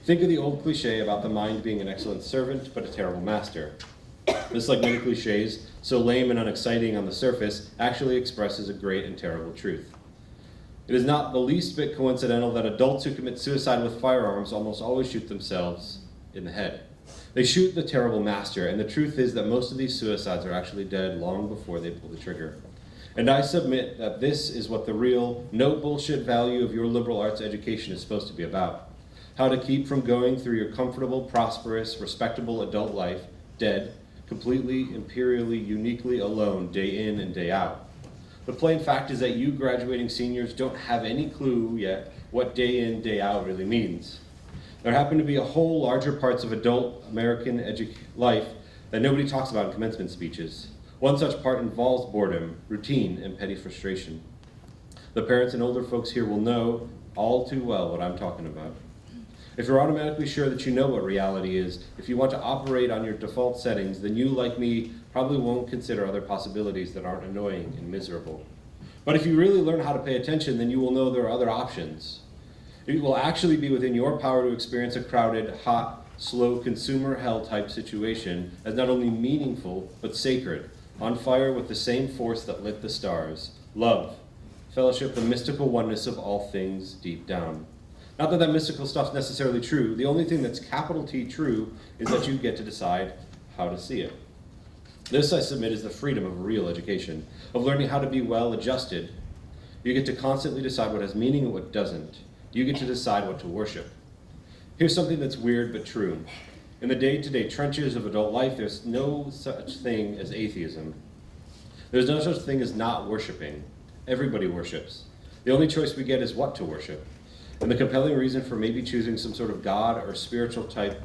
Think of the old cliche about the mind being an excellent servant, but a terrible master. This, like many cliches, so lame and unexciting on the surface, actually expresses a great and terrible truth. It is not the least bit coincidental that adults who commit suicide with firearms almost always shoot themselves in the head. They shoot the terrible master, and the truth is that most of these suicides are actually dead long before they pull the trigger. And I submit that this is what the real, no bullshit value of your liberal arts education is supposed to be about. How to keep from going through your comfortable, prosperous, respectable adult life, dead, completely, imperially, uniquely alone, day in and day out. The plain fact is that you graduating seniors don't have any clue yet what day in, day out really means. There happen to be a whole larger parts of adult American life that nobody talks about in commencement speeches. One such part involves boredom, routine, and petty frustration. The parents and older folks here will know all too well what I'm talking about. If you're automatically sure that you know what reality is, if you want to operate on your default settings, then you, like me, probably won't consider other possibilities that aren't annoying and miserable. But if you really learn how to pay attention, then you will know there are other options. It will actually be within your power to experience a crowded, hot, slow, consumer hell type situation as not only meaningful, but sacred, on fire with the same force that lit the stars, love, fellowship, the mystical oneness of all things deep down. Not that mystical stuff's necessarily true. The only thing that's capital T true is that you get to decide how to see it. This, I submit, is the freedom of real education, of learning how to be well adjusted. You get to constantly decide what has meaning and what doesn't. You get to decide what to worship. Here's something that's weird but true. In the day-to-day trenches of adult life, there's no such thing as atheism. There's no such thing as not worshiping. Everybody worships. The only choice we get is what to worship. And the compelling reason for maybe choosing some sort of God or spiritual type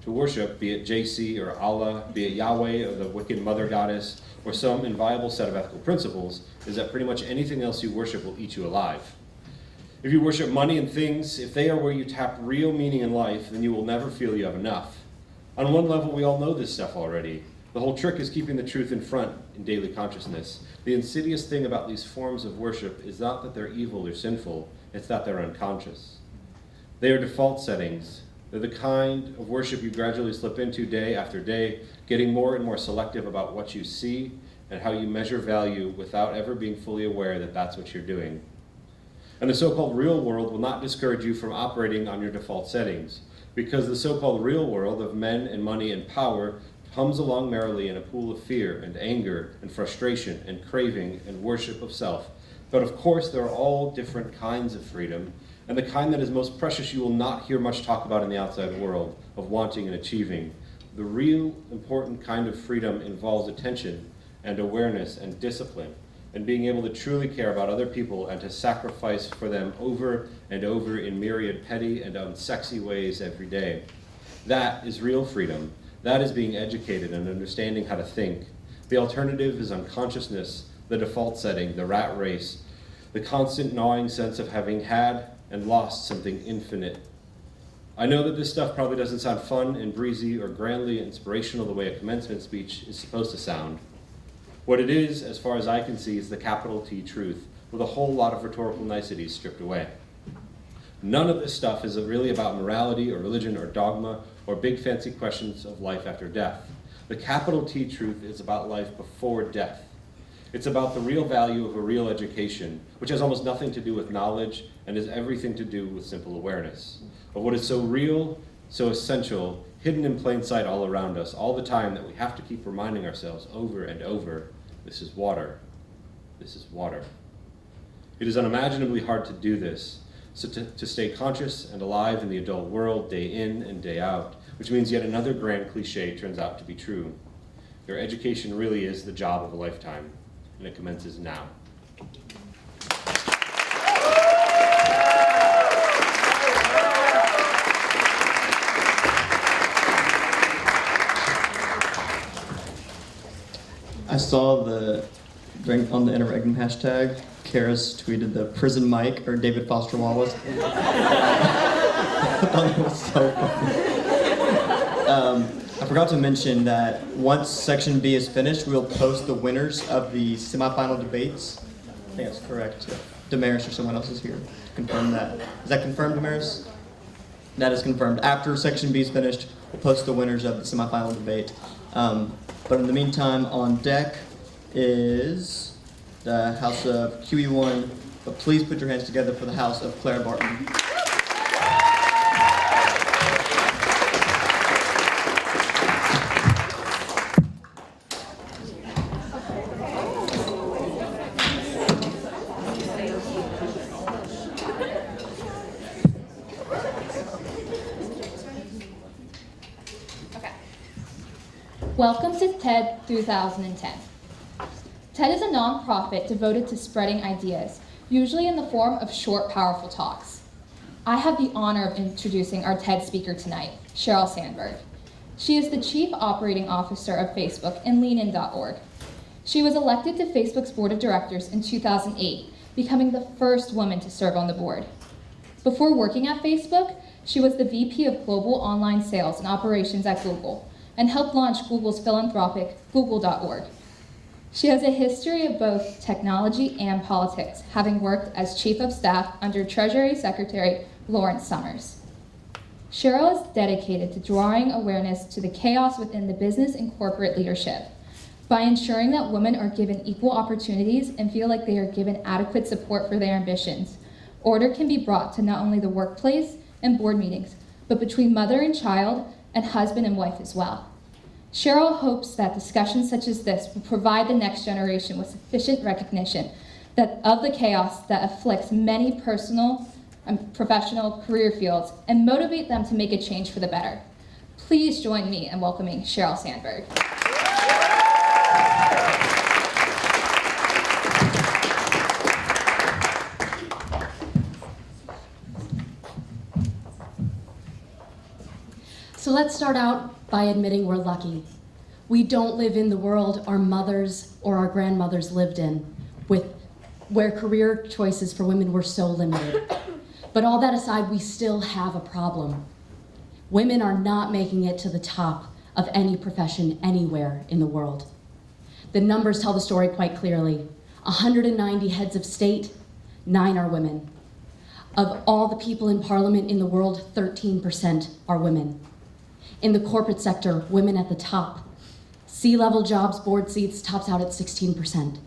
to worship, be it JC or Allah, be it Yahweh or the wicked mother goddess, or some inviolable set of ethical principles, is that pretty much anything else you worship will eat you alive. If you worship money and things, if they are where you tap real meaning in life, then you will never feel you have enough. On one level, we all know this stuff already. The whole trick is keeping the truth in front in daily consciousness. The insidious thing about these forms of worship is not that they're evil or sinful, it's that they're unconscious. They are default settings. They're the kind of worship you gradually slip into day after day, getting more and more selective about what you see and how you measure value without ever being fully aware that that's what you're doing. And the so-called real world will not discourage you from operating on your default settings, because the so-called real world of men and money and power hums along merrily in a pool of fear and anger and frustration and craving and worship of self. But of course, there are all different kinds of freedom, and the kind that is most precious you will not hear much talk about in the outside world, of wanting and achieving. The real important kind of freedom involves attention and awareness and discipline, and being able to truly care about other people and to sacrifice for them over and over in myriad petty and unsexy ways every day. That is real freedom. That is being educated and understanding how to think. The alternative is unconsciousness, the default setting, the rat race, the constant gnawing sense of having had and lost something infinite. I know that this stuff probably doesn't sound fun and breezy or grandly inspirational the way a commencement speech is supposed to sound. What it is, as far as I can see, is the capital T truth, with a whole lot of rhetorical niceties stripped away. None of this stuff is really about morality or religion or dogma or big fancy questions of life after death. The capital T truth is about life before death. It's about the real value of a real education, which has almost nothing to do with knowledge and has everything to do with simple awareness of what is so real, so essential, hidden in plain sight all around us, all the time, that we have to keep reminding ourselves over and over, this is water, this is water. It is unimaginably hard to do this, so to stay conscious and alive in the adult world day in and day out, which means yet another grand cliche turns out to be true. Your education really is the job of a lifetime, and it commences now. I saw on the Interregnum hashtag, Karis tweeted the prison mic, or David Foster Wallace. I thought it was so funny. I forgot to mention that once Section B is finished, we'll post the winners of the semifinal debates. I think that's correct. Damaris or someone else is here to confirm that. Is that confirmed, Damaris? That is confirmed. After Section B is finished, we'll post the winners of the semifinal debate. But in the meantime, on deck is the House of QE1, but please put your hands together for the House of Claire Barton. Welcome to TED 2010. TED is a nonprofit devoted to spreading ideas, usually in the form of short, powerful talks. I have the honor of introducing our TED speaker tonight, Sheryl Sandberg. She is the Chief Operating Officer of Facebook and leanin.org. She was elected to Facebook's board of directors in 2008, becoming the first woman to serve on the board. Before working at Facebook, she was the VP of Global Online Sales and Operations at Google, and helped launch Google's philanthropic Google.org. She has a history of both technology and politics, having worked as Chief of Staff under Treasury Secretary Lawrence Summers. Sheryl is dedicated to drawing awareness to the chaos within the business and corporate leadership by ensuring that women are given equal opportunities and feel like they are given adequate support for their ambitions. Order can be brought to not only the workplace and board meetings, but between mother and child and husband and wife as well. Sheryl hopes that discussions such as this will provide the next generation with sufficient recognition of the chaos that afflicts many personal and professional career fields and motivate them to make a change for the better. Please join me in welcoming Sheryl Sandberg. So let's start out by admitting we're lucky. We don't live in the world our mothers or our grandmothers lived in, where career choices for women were so limited. But all that aside, we still have a problem. Women are not making it to the top of any profession anywhere in the world. The numbers tell the story quite clearly. 190 heads of state, 9 are women. Of all the people in parliament in the world, 13% are women. In the corporate sector, women at the top. C-level jobs, board seats, tops out at 16%.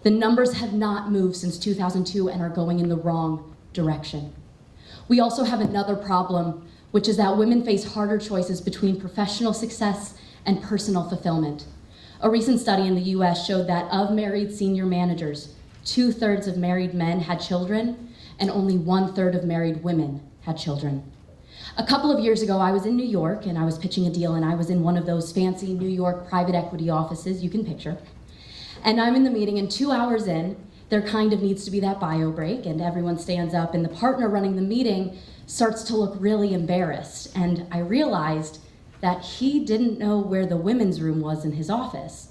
The numbers have not moved since 2002 and are going in the wrong direction. We also have another problem, which is that women face harder choices between professional success and personal fulfillment. A recent study in the US showed that of married senior managers, 2/3 of married men had children, and only 1/3 of married women had children. A couple of years ago, I was in New York and I was pitching a deal, and I was in one of those fancy New York private equity offices you can picture. And I'm in the meeting, and 2 hours in, there kind of needs to be that bio break, and everyone stands up, and the partner running the meeting starts to look really embarrassed. And I realized that he didn't know where the women's room was in his office.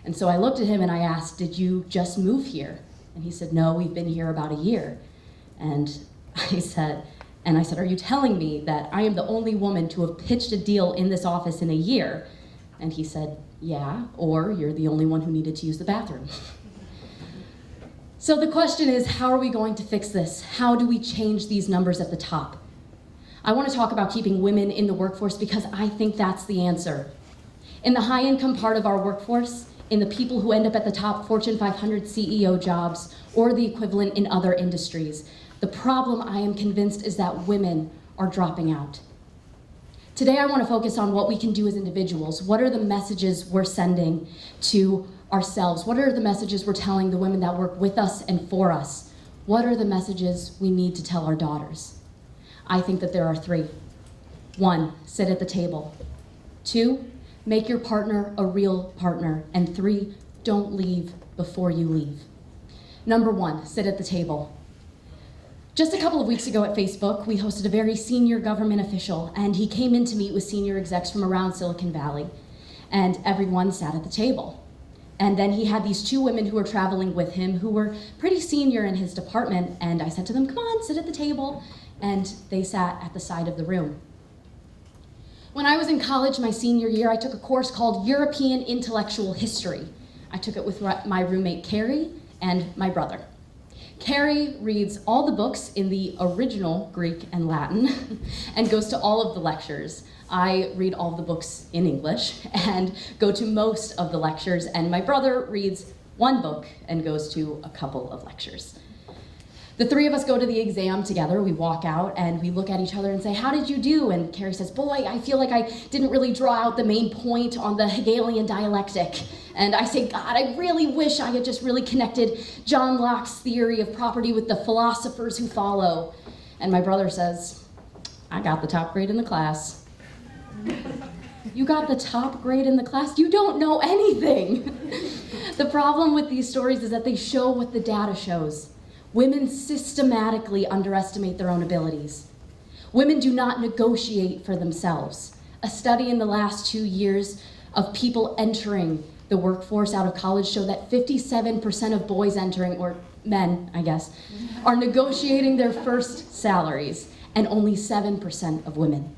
And so I looked at him and I asked, "Did you just move here?" And he said, "No, we've been here about a year." And I said, "Are you telling me that I am the only woman to have pitched a deal in this office in a year?" And he said, "Yeah, or you're the only one who needed to use the bathroom." So the question is, how are we going to fix this? How do we change these numbers at the top? I want to talk about keeping women in the workforce because I think that's the answer. In the high-income part of our workforce, in the people who end up at the top Fortune 500 CEO jobs or the equivalent in other industries, the problem, I am convinced, is that women are dropping out. Today, I want to focus on what we can do as individuals. What are the messages we're sending to ourselves? What are the messages we're telling the women that work with us and for us? What are the messages we need to tell our daughters? I think that there are 3. 1, sit at the table. 2, make your partner a real partner. And 3, don't leave before you leave. Number 1, sit at the table. Just a couple of weeks ago at Facebook, we hosted a very senior government official, and he came in to meet with senior execs from around Silicon Valley, and everyone sat at the table. And then he had these 2 women who were traveling with him who were pretty senior in his department, and I said to them, "Come on, sit at the table." And they sat at the side of the room. When I was in college my senior year, I took a course called European Intellectual History. I took it with my roommate Carrie and my brother. Carrie reads all the books in the original Greek and Latin and goes to all of the lectures. I read all the books in English and go to most of the lectures, and my brother reads 1 book and goes to a couple of lectures. The 3 of us go to the exam together. We walk out and we look at each other and say, "How did you do?" And Carrie says, "Boy, I feel like I didn't really draw out the main point on the Hegelian dialectic." And I say, "God, I really wish I had just really connected John Locke's theory of property with the philosophers who follow." And my brother says, "I got the top grade in the class." You got the top grade in the class? You don't know anything. The problem with these stories is that they show what the data shows. Women systematically underestimate their own abilities. Women do not negotiate for themselves. A study in the last 2 years of people entering the workforce out of college showed that 57% of boys entering, or men, I guess, are negotiating their first salaries, and only 7% of women.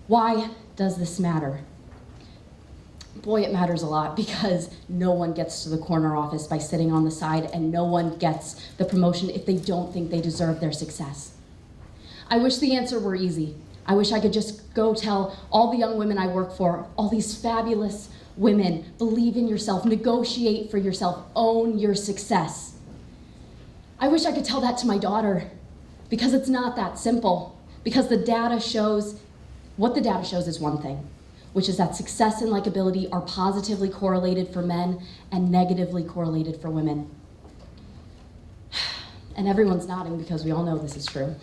Why does this matter? Boy, it matters a lot, because no one gets to the corner office by sitting on the side, and no one gets the promotion if they don't think they deserve their success. I wish the answer were easy. I wish I could just go tell all the young women I work for, all these fabulous women, believe in yourself, negotiate for yourself, own your success. I wish I could tell that to my daughter, because it's not that simple. Because the data shows, what the data shows is one thing, which is that success and likability are positively correlated for men and negatively correlated for women. And everyone's nodding because we all know this is true.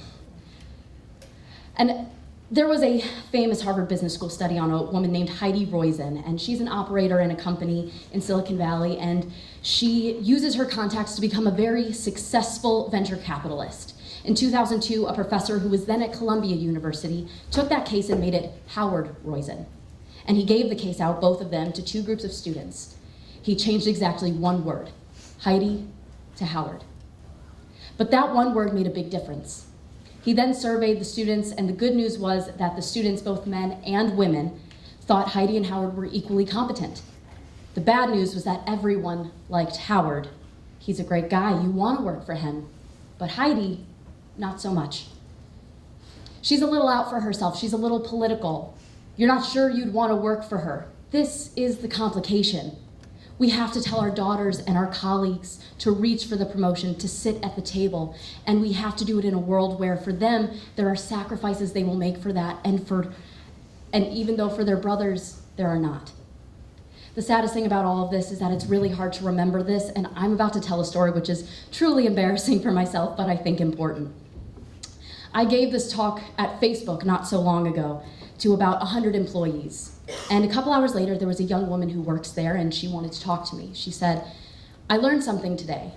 And there was a famous Harvard Business School study on a woman named Heidi Roizen, and she's an operator in a company in Silicon Valley, and she uses her contacts to become a very successful venture capitalist. In 2002, a professor who was then at Columbia University took that case and made it Howard Roizen. And he gave the case out, both of them, to two groups of students. He changed exactly one word, Heidi to Howard. But that one word made a big difference. He then surveyed the students, and the good news was that the students, both men and women, thought Heidi and Howard were equally competent. The bad news was that everyone liked Howard. He's a great guy, you want to work for him. But Heidi, not so much. She's a little out for herself, she's a little political. You're not sure you'd want to work for her. This is the complication. We have to tell our daughters and our colleagues to reach for the promotion, to sit at the table, and we have to do it in a world where for them, there are sacrifices they will make for that, and even though for their brothers, there are not. The saddest thing about all of this is that it's really hard to remember this, and I'm about to tell a story which is truly embarrassing for myself, but I think important. I gave this talk at Facebook not so long ago to about 100 employees. And a couple hours later, there was a young woman who works there, and she wanted to talk to me. She said, I learned something today.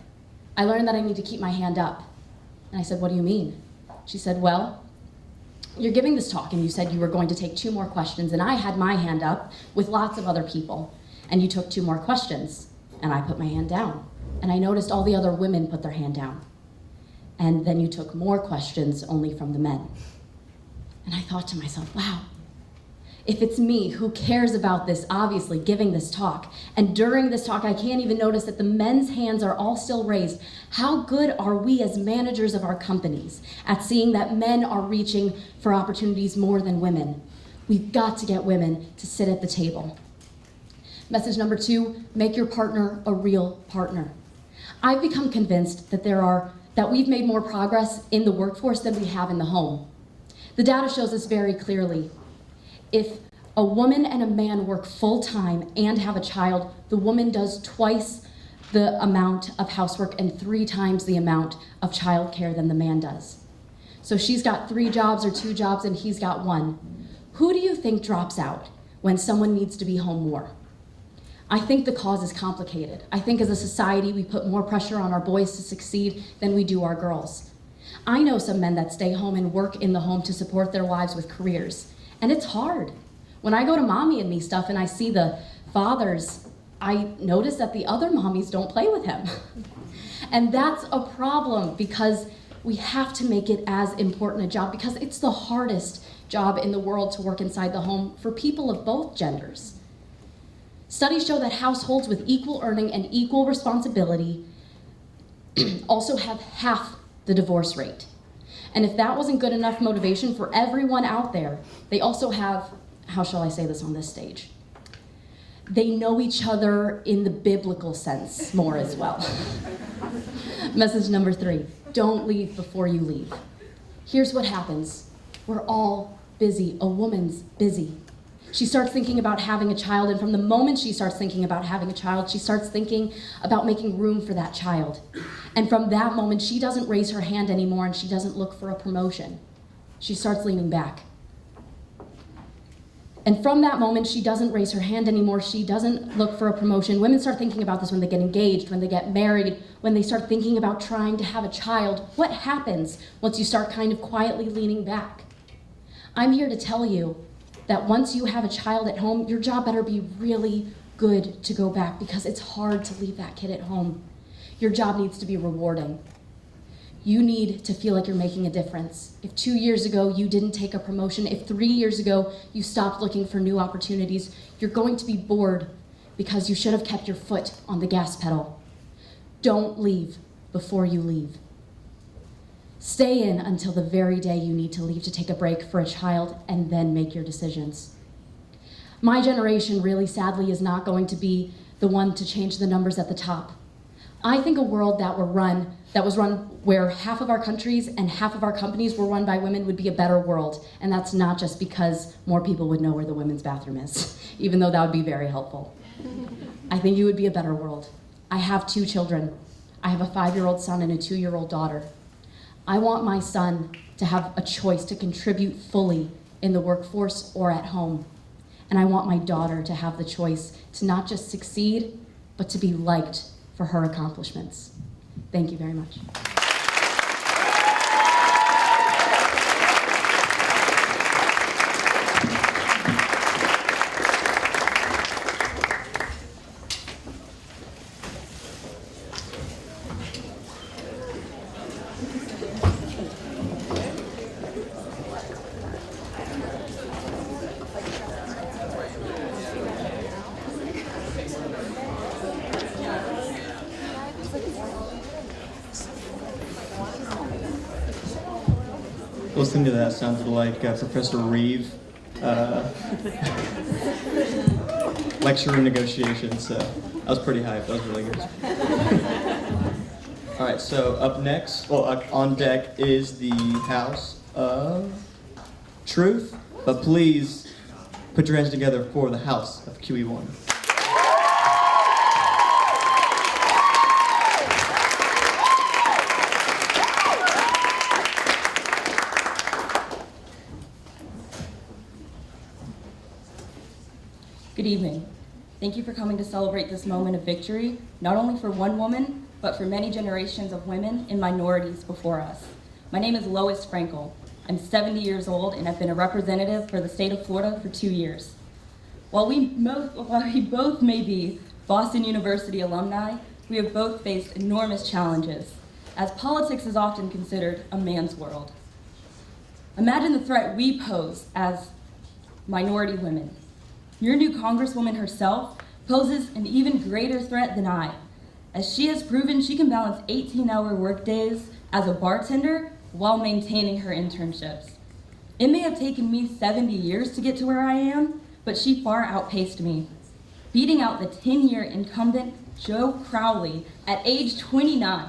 I learned that I need to keep my hand up. And I said, what do you mean? She said, well, you're giving this talk, and you said you were going to take 2 more questions, and I had my hand up with lots of other people, and you took 2 more questions, and I put my hand down. And I noticed all the other women put their hand down. And then you took more questions only from the men. And I thought to myself, wow, if it's me who cares about this, obviously, giving this talk, and during this talk I can't even notice that the men's hands are all still raised, how good are we as managers of our companies at seeing that men are reaching for opportunities more than women? We've got to get women to sit at the table. Message number 2, make your partner a real partner. I've become convinced that we've made more progress in the workforce than we have in the home. The data shows this very clearly. If a woman and a man work full-time and have a child, the woman does twice the amount of housework and 3 times the amount of childcare than the man does. So she's got 3 jobs or 2 jobs and he's got 1. Who do you think drops out when someone needs to be home more? I think the cause is complicated. I think as a society we put more pressure on our boys to succeed than we do our girls. I know some men that stay home and work in the home to support their wives with careers. And it's hard. When I go to Mommy and Me stuff and I see the fathers, I notice that the other mommies don't play with him. And that's a problem because we have to make it as important a job because it's the hardest job in the world to work inside the home for people of both genders. Studies show that households with equal earning and equal responsibility also have half the divorce rate. And if that wasn't good enough motivation for everyone out there, they also have, how shall I say this on this stage? They know each other in the biblical sense more as well. Message number 3, don't leave before you leave. Here's what happens. We're all busy. A woman's busy. She starts thinking about having a child, and from the moment she starts thinking about having a child, she starts thinking about making room for that child. And from that moment, she doesn't raise her hand anymore and she doesn't look for a promotion. She starts leaning back. And from that moment, she doesn't raise her hand anymore. She doesn't look for a promotion. Women start thinking about this when they get engaged, when they get married, when they start thinking about trying to have a child. What happens once you start kind of quietly leaning back? I'm here to tell you that once you have a child at home, your job better be really good to go back because it's hard to leave that kid at home. Your job needs to be rewarding. You need to feel like you're making a difference. If 2 years ago you didn't take a promotion, if 3 years ago you stopped looking for new opportunities, you're going to be bored because you should have kept your foot on the gas pedal. Don't leave before you leave. Stay in until the very day you need to leave to take a break for a child and then make your decisions. My generation really sadly is not going to be the one to change the numbers at the top. I think a world that was run where half of our countries and half of our companies were run by women would be a better world. And that's not just because more people would know where the women's bathroom is, even though that would be very helpful. I think it would be a better world. I have 2 children. I have a 5-year-old son and a 2-year-old daughter. I want my son to have a choice to contribute fully in the workforce or at home. And I want my daughter to have the choice to not just succeed, but to be liked for her accomplishments. Thank you very much. listening to that sounded like Professor Reeve lecture negotiations, so that was pretty hype. That was really good. All right, so up next, on deck is the House of Truth, but please put your hands together for the House of QE1. Good evening. Thank you for coming to celebrate this moment of victory, not only for one woman, but for many generations of women and minorities before us. My name is Lois Frankel. I'm 70 years old and I've been a representative for the state of Florida for 2 years. While we both may be Boston University alumni, we have both faced enormous challenges, as politics is often considered a man's world. Imagine the threat we pose as minority women. Your new Congresswoman herself poses an even greater threat than I, as she has proven she can balance 18-hour workdays as a bartender while maintaining her internships. It may have taken me 70 years to get to where I am, but she far outpaced me, beating out the 10-year incumbent Joe Crowley at age 29.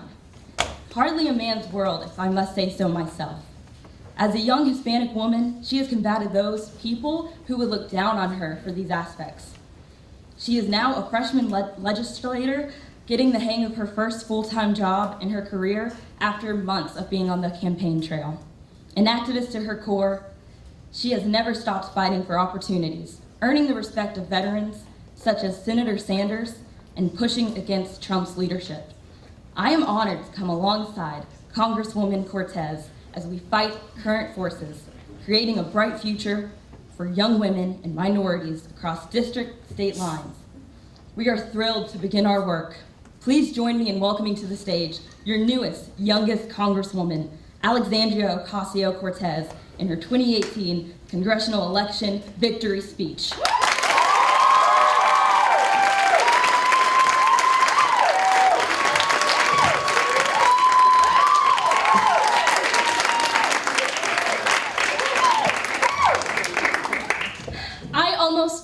Hardly a man's world, if I must say so myself. As a young Hispanic woman, she has combated those people who would look down on her for these aspects. She is now a freshman legislator, getting the hang of her first full-time job in her career after months of being on the campaign trail. An activist to her core, she has never stopped fighting for opportunities, earning the respect of veterans such as Senator Sanders and pushing against Trump's leadership. I am honored to come alongside Congresswoman Cortez as we fight current forces, creating a bright future for young women and minorities across district state lines. We are thrilled to begin our work. Please join me in welcoming to the stage your newest, youngest Congresswoman, Alexandria Ocasio-Cortez, in her 2018 congressional election victory speech.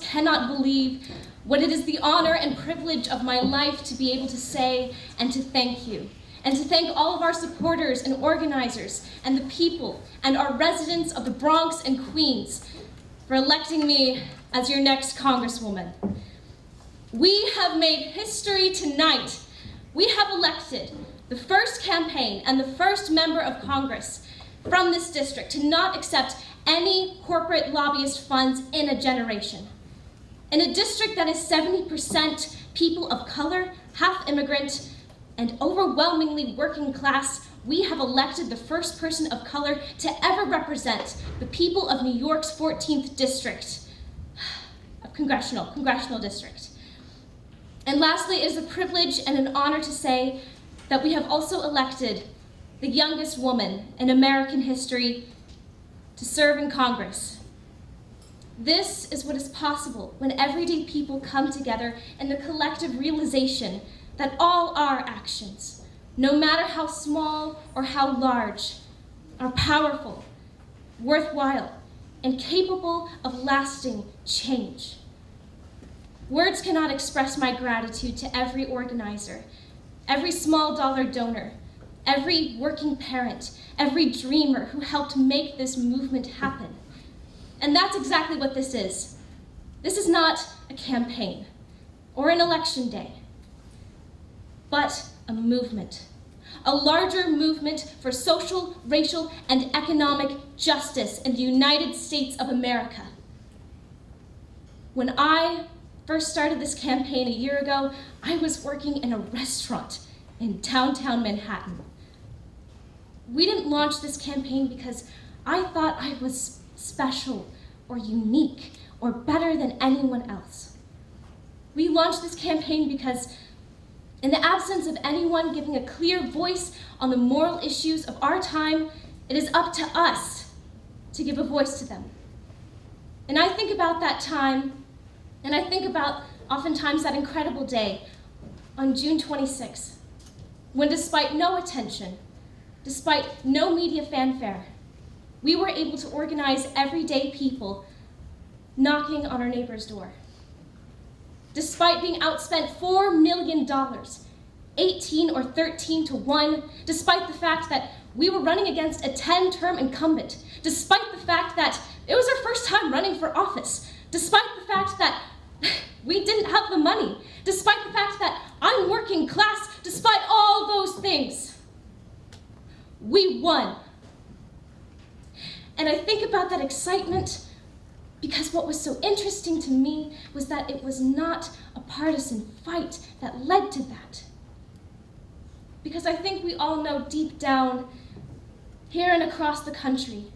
Cannot believe what it is the honor and privilege of my life to be able to say and to thank you, and to thank all of our supporters and organizers and the people and our residents of the Bronx and Queens for electing me as your next Congresswoman. We have made history tonight. We have elected the first campaign and the first member of Congress from this district to not accept any corporate lobbyist funds in a generation. In a district that is 70% people of color, half immigrant, and overwhelmingly working class, we have elected the first person of color to ever represent the people of New York's 14th district, congressional district. And lastly, it is a privilege and an honor to say that we have also elected the youngest woman in American history to serve in Congress. This is what is possible when everyday people come together in the collective realization that all our actions, no matter how small or how large, are powerful, worthwhile, and capable of lasting change. Words cannot express my gratitude to every organizer, every small dollar donor, every working parent, every dreamer who helped make this movement happen. And that's exactly what this is. This is not a campaign or an election day, but a movement, a larger movement for social, racial, and economic justice in the United States of America. When I first started this campaign a year ago, I was working in a restaurant in downtown Manhattan. We didn't launch this campaign because I thought I was special or unique or better than anyone else. We launched this campaign because in the absence of anyone giving a clear voice on the moral issues of our time, it is up to us to give a voice to them. And I think about that time, and I think about oftentimes that incredible day on June 26th, when despite no attention, despite no media fanfare, we were able to organize everyday people knocking on our neighbor's door. Despite being outspent $4 million, 18 or 13 to 1, despite the fact that we were running against a 10-term incumbent, despite the fact that it was our first time running for office, despite the fact that we didn't have the money, despite the fact that I'm working class, despite all those things, we won. And I think about that excitement because what was so interesting to me was that it was not a partisan fight that led to that. Because I think we all know deep down, here and across the country,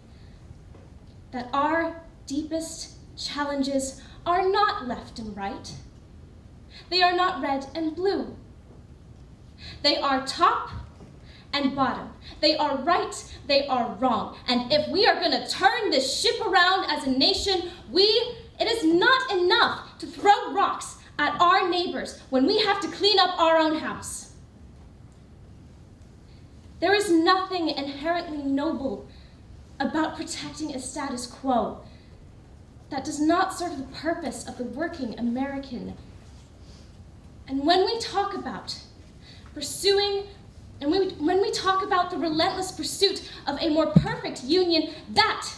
that our deepest challenges are not left and right. They are not red and blue. They are top and bottom. They are right, they are wrong. And if we are going to turn this ship around as a nation, it is not enough to throw rocks at our neighbors when we have to clean up our own house. There is nothing inherently noble about protecting a status quo that does not serve the purpose of the working American. And when we talk about pursuing, and when we talk about the relentless pursuit of a more perfect union, that,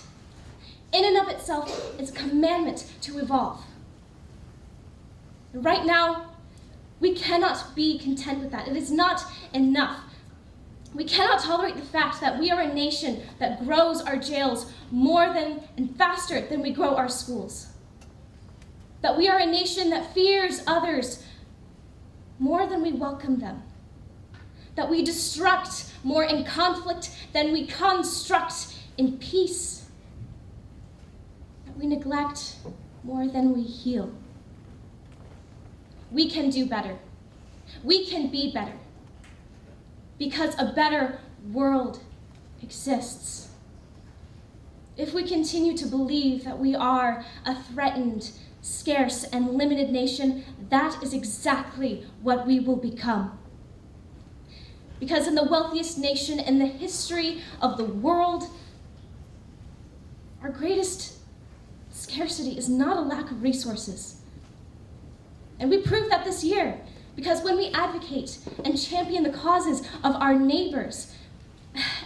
in and of itself, is a commandment to evolve. Right now, we cannot be content with that. It is not enough. We cannot tolerate the fact that we are a nation that grows our jails more than and faster than we grow our schools. That we are a nation that fears others more than we welcome them. That we destruct more in conflict than we construct in peace. That we neglect more than we heal. We can do better. We can be better. Because a better world exists. If we continue to believe that we are a threatened, scarce, and limited nation, that is exactly what we will become. Because in the wealthiest nation in the history of the world, our greatest scarcity is not a lack of resources. And we proved that this year. Because when we advocate and champion the causes of our neighbors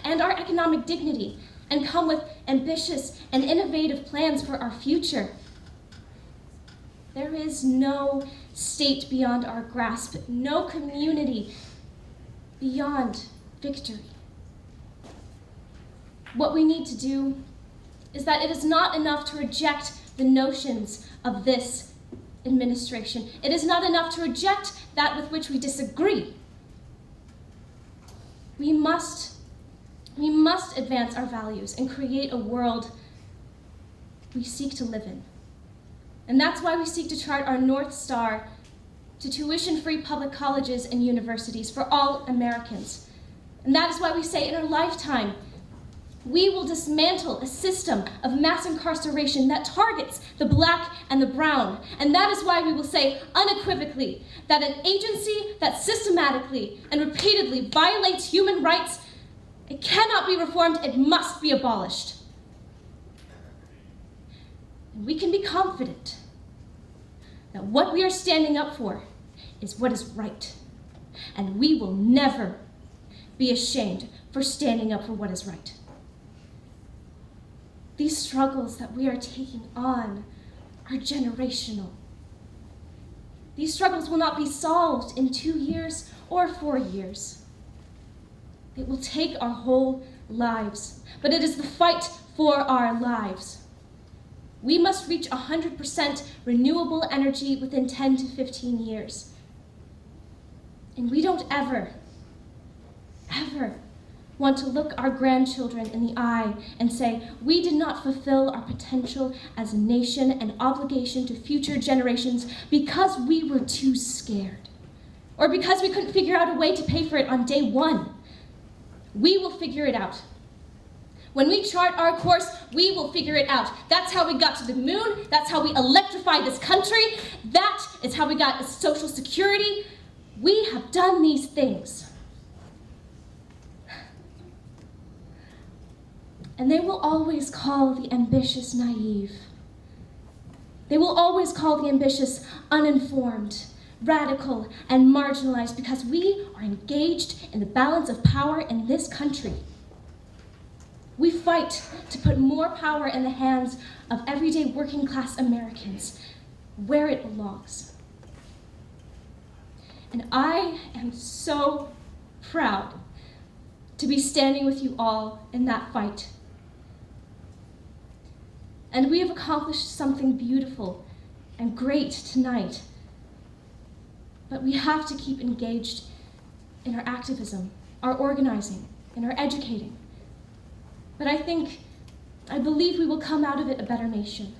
and our economic dignity and come with ambitious and innovative plans for our future, there is no state beyond our grasp, no community beyond victory. What we need to do is that it is not enough to reject the notions of this administration. It is not enough to reject that with which we disagree. We must advance our values and create a world we seek to live in. And that's why we seek to chart our North Star to tuition-free public colleges and universities for all Americans. And that is why we say in our lifetime, we will dismantle a system of mass incarceration that targets the Black and the brown. And that is why we will say unequivocally that an agency that systematically and repeatedly violates human rights, it cannot be reformed, it must be abolished. And we can be confident that what we are standing up for is what is right. And we will never be ashamed for standing up for what is right. These struggles that we are taking on are generational. These struggles will not be solved in 2 years or 4 years. It will take our whole lives, but it is the fight for our lives. We must reach 100% renewable energy within 10 to 15 years. And we don't ever want to look our grandchildren in the eye and say, we did not fulfill our potential as a nation and obligation to future generations because we were too scared, or because we couldn't figure out a way to pay for it on day one. We will figure it out. When we chart our course, we will figure it out. That's how we got to the moon. That's how we electrified this country. That is how we got a Social Security. We have done these things. And they will always call the ambitious naive. They will always call the ambitious uninformed, radical, and marginalized because we are engaged in the balance of power in this country. We fight to put more power in the hands of everyday working class Americans where it belongs. And I am so proud to be standing with you all in that fight. And we have accomplished something beautiful and great tonight. But we have to keep engaged in our activism, our organizing, and our educating. But I believe we will come out of it a better nation.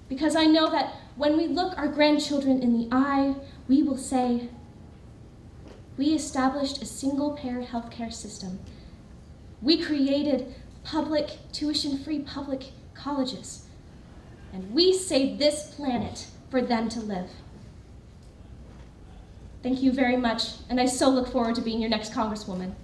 Because I know that when we look our grandchildren in the eye, we will say, we established a single-payer healthcare system. We created public, tuition-free public colleges. And we saved this planet for them to live. Thank you very much, and I so look forward to being your next Congresswoman.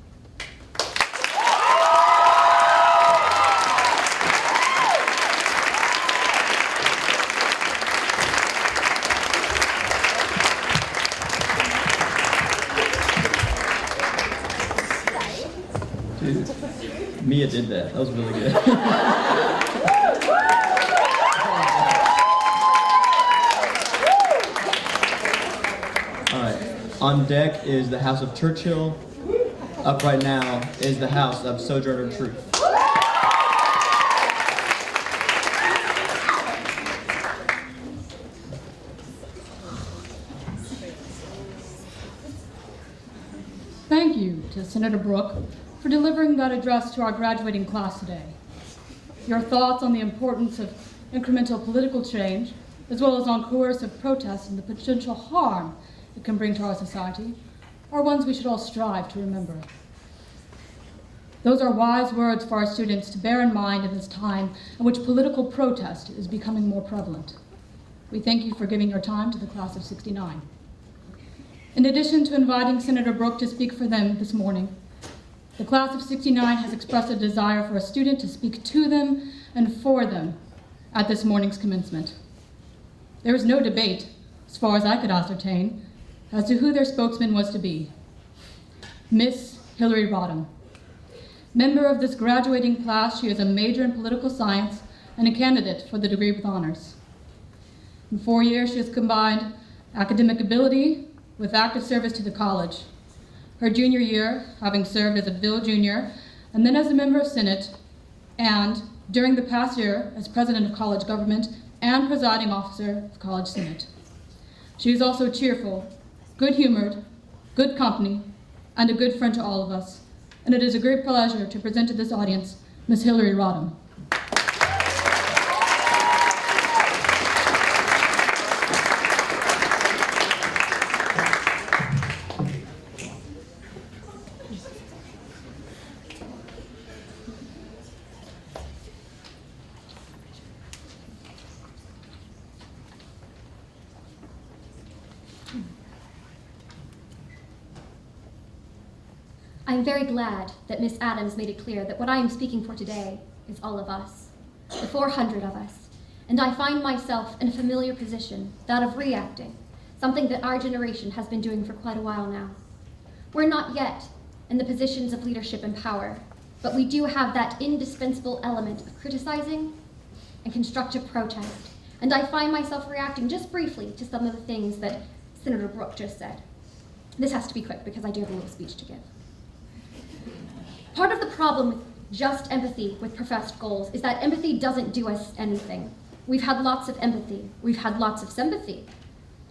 Dude, Mia did that. That was really good. All right. On deck is the House of Churchill. Up right now is the House of Sojourner Truth. Thank you to Senator Brooke for delivering that address to our graduating class today. Your thoughts on the importance of incremental political change, as well as on coercive protest and the potential harm it can bring to our society, are ones we should all strive to remember. Those are wise words for our students to bear in mind in this time in which political protest is becoming more prevalent. We thank you for giving your time to the class of '69. In addition to inviting Senator Brooke to speak for them this morning, the class of '69 has expressed a desire for a student to speak to them and for them at this morning's commencement. There was no debate, as far as I could ascertain, as to who their spokesman was to be. Miss Hillary Rodham. Member of this graduating class, she is a major in political science and a candidate for the degree with honors. In 4 years, she has combined academic ability with active service to the college. Her junior year, having served as a Bill Jr., and then as a member of Senate, and during the past year as president of college government and presiding officer of College Senate. She is also cheerful, good-humored, good company, and a good friend to all of us. And it is a great pleasure to present to this audience Ms. Hillary Rodham. I'm very glad that Miss Adams made it clear that what I am speaking for today is all of us, the 400 of us, and I find myself in a familiar position, that of reacting, something that our generation has been doing for quite a while now. We're not yet in the positions of leadership and power, but we do have that indispensable element of criticizing and constructive protest, and I find myself reacting just briefly to some of the things that Senator Brooke just said. This has to be quick because I do have a little speech to give. Part of the problem with just empathy with professed goals is that empathy doesn't do us anything. We've had lots of empathy, we've had lots of sympathy,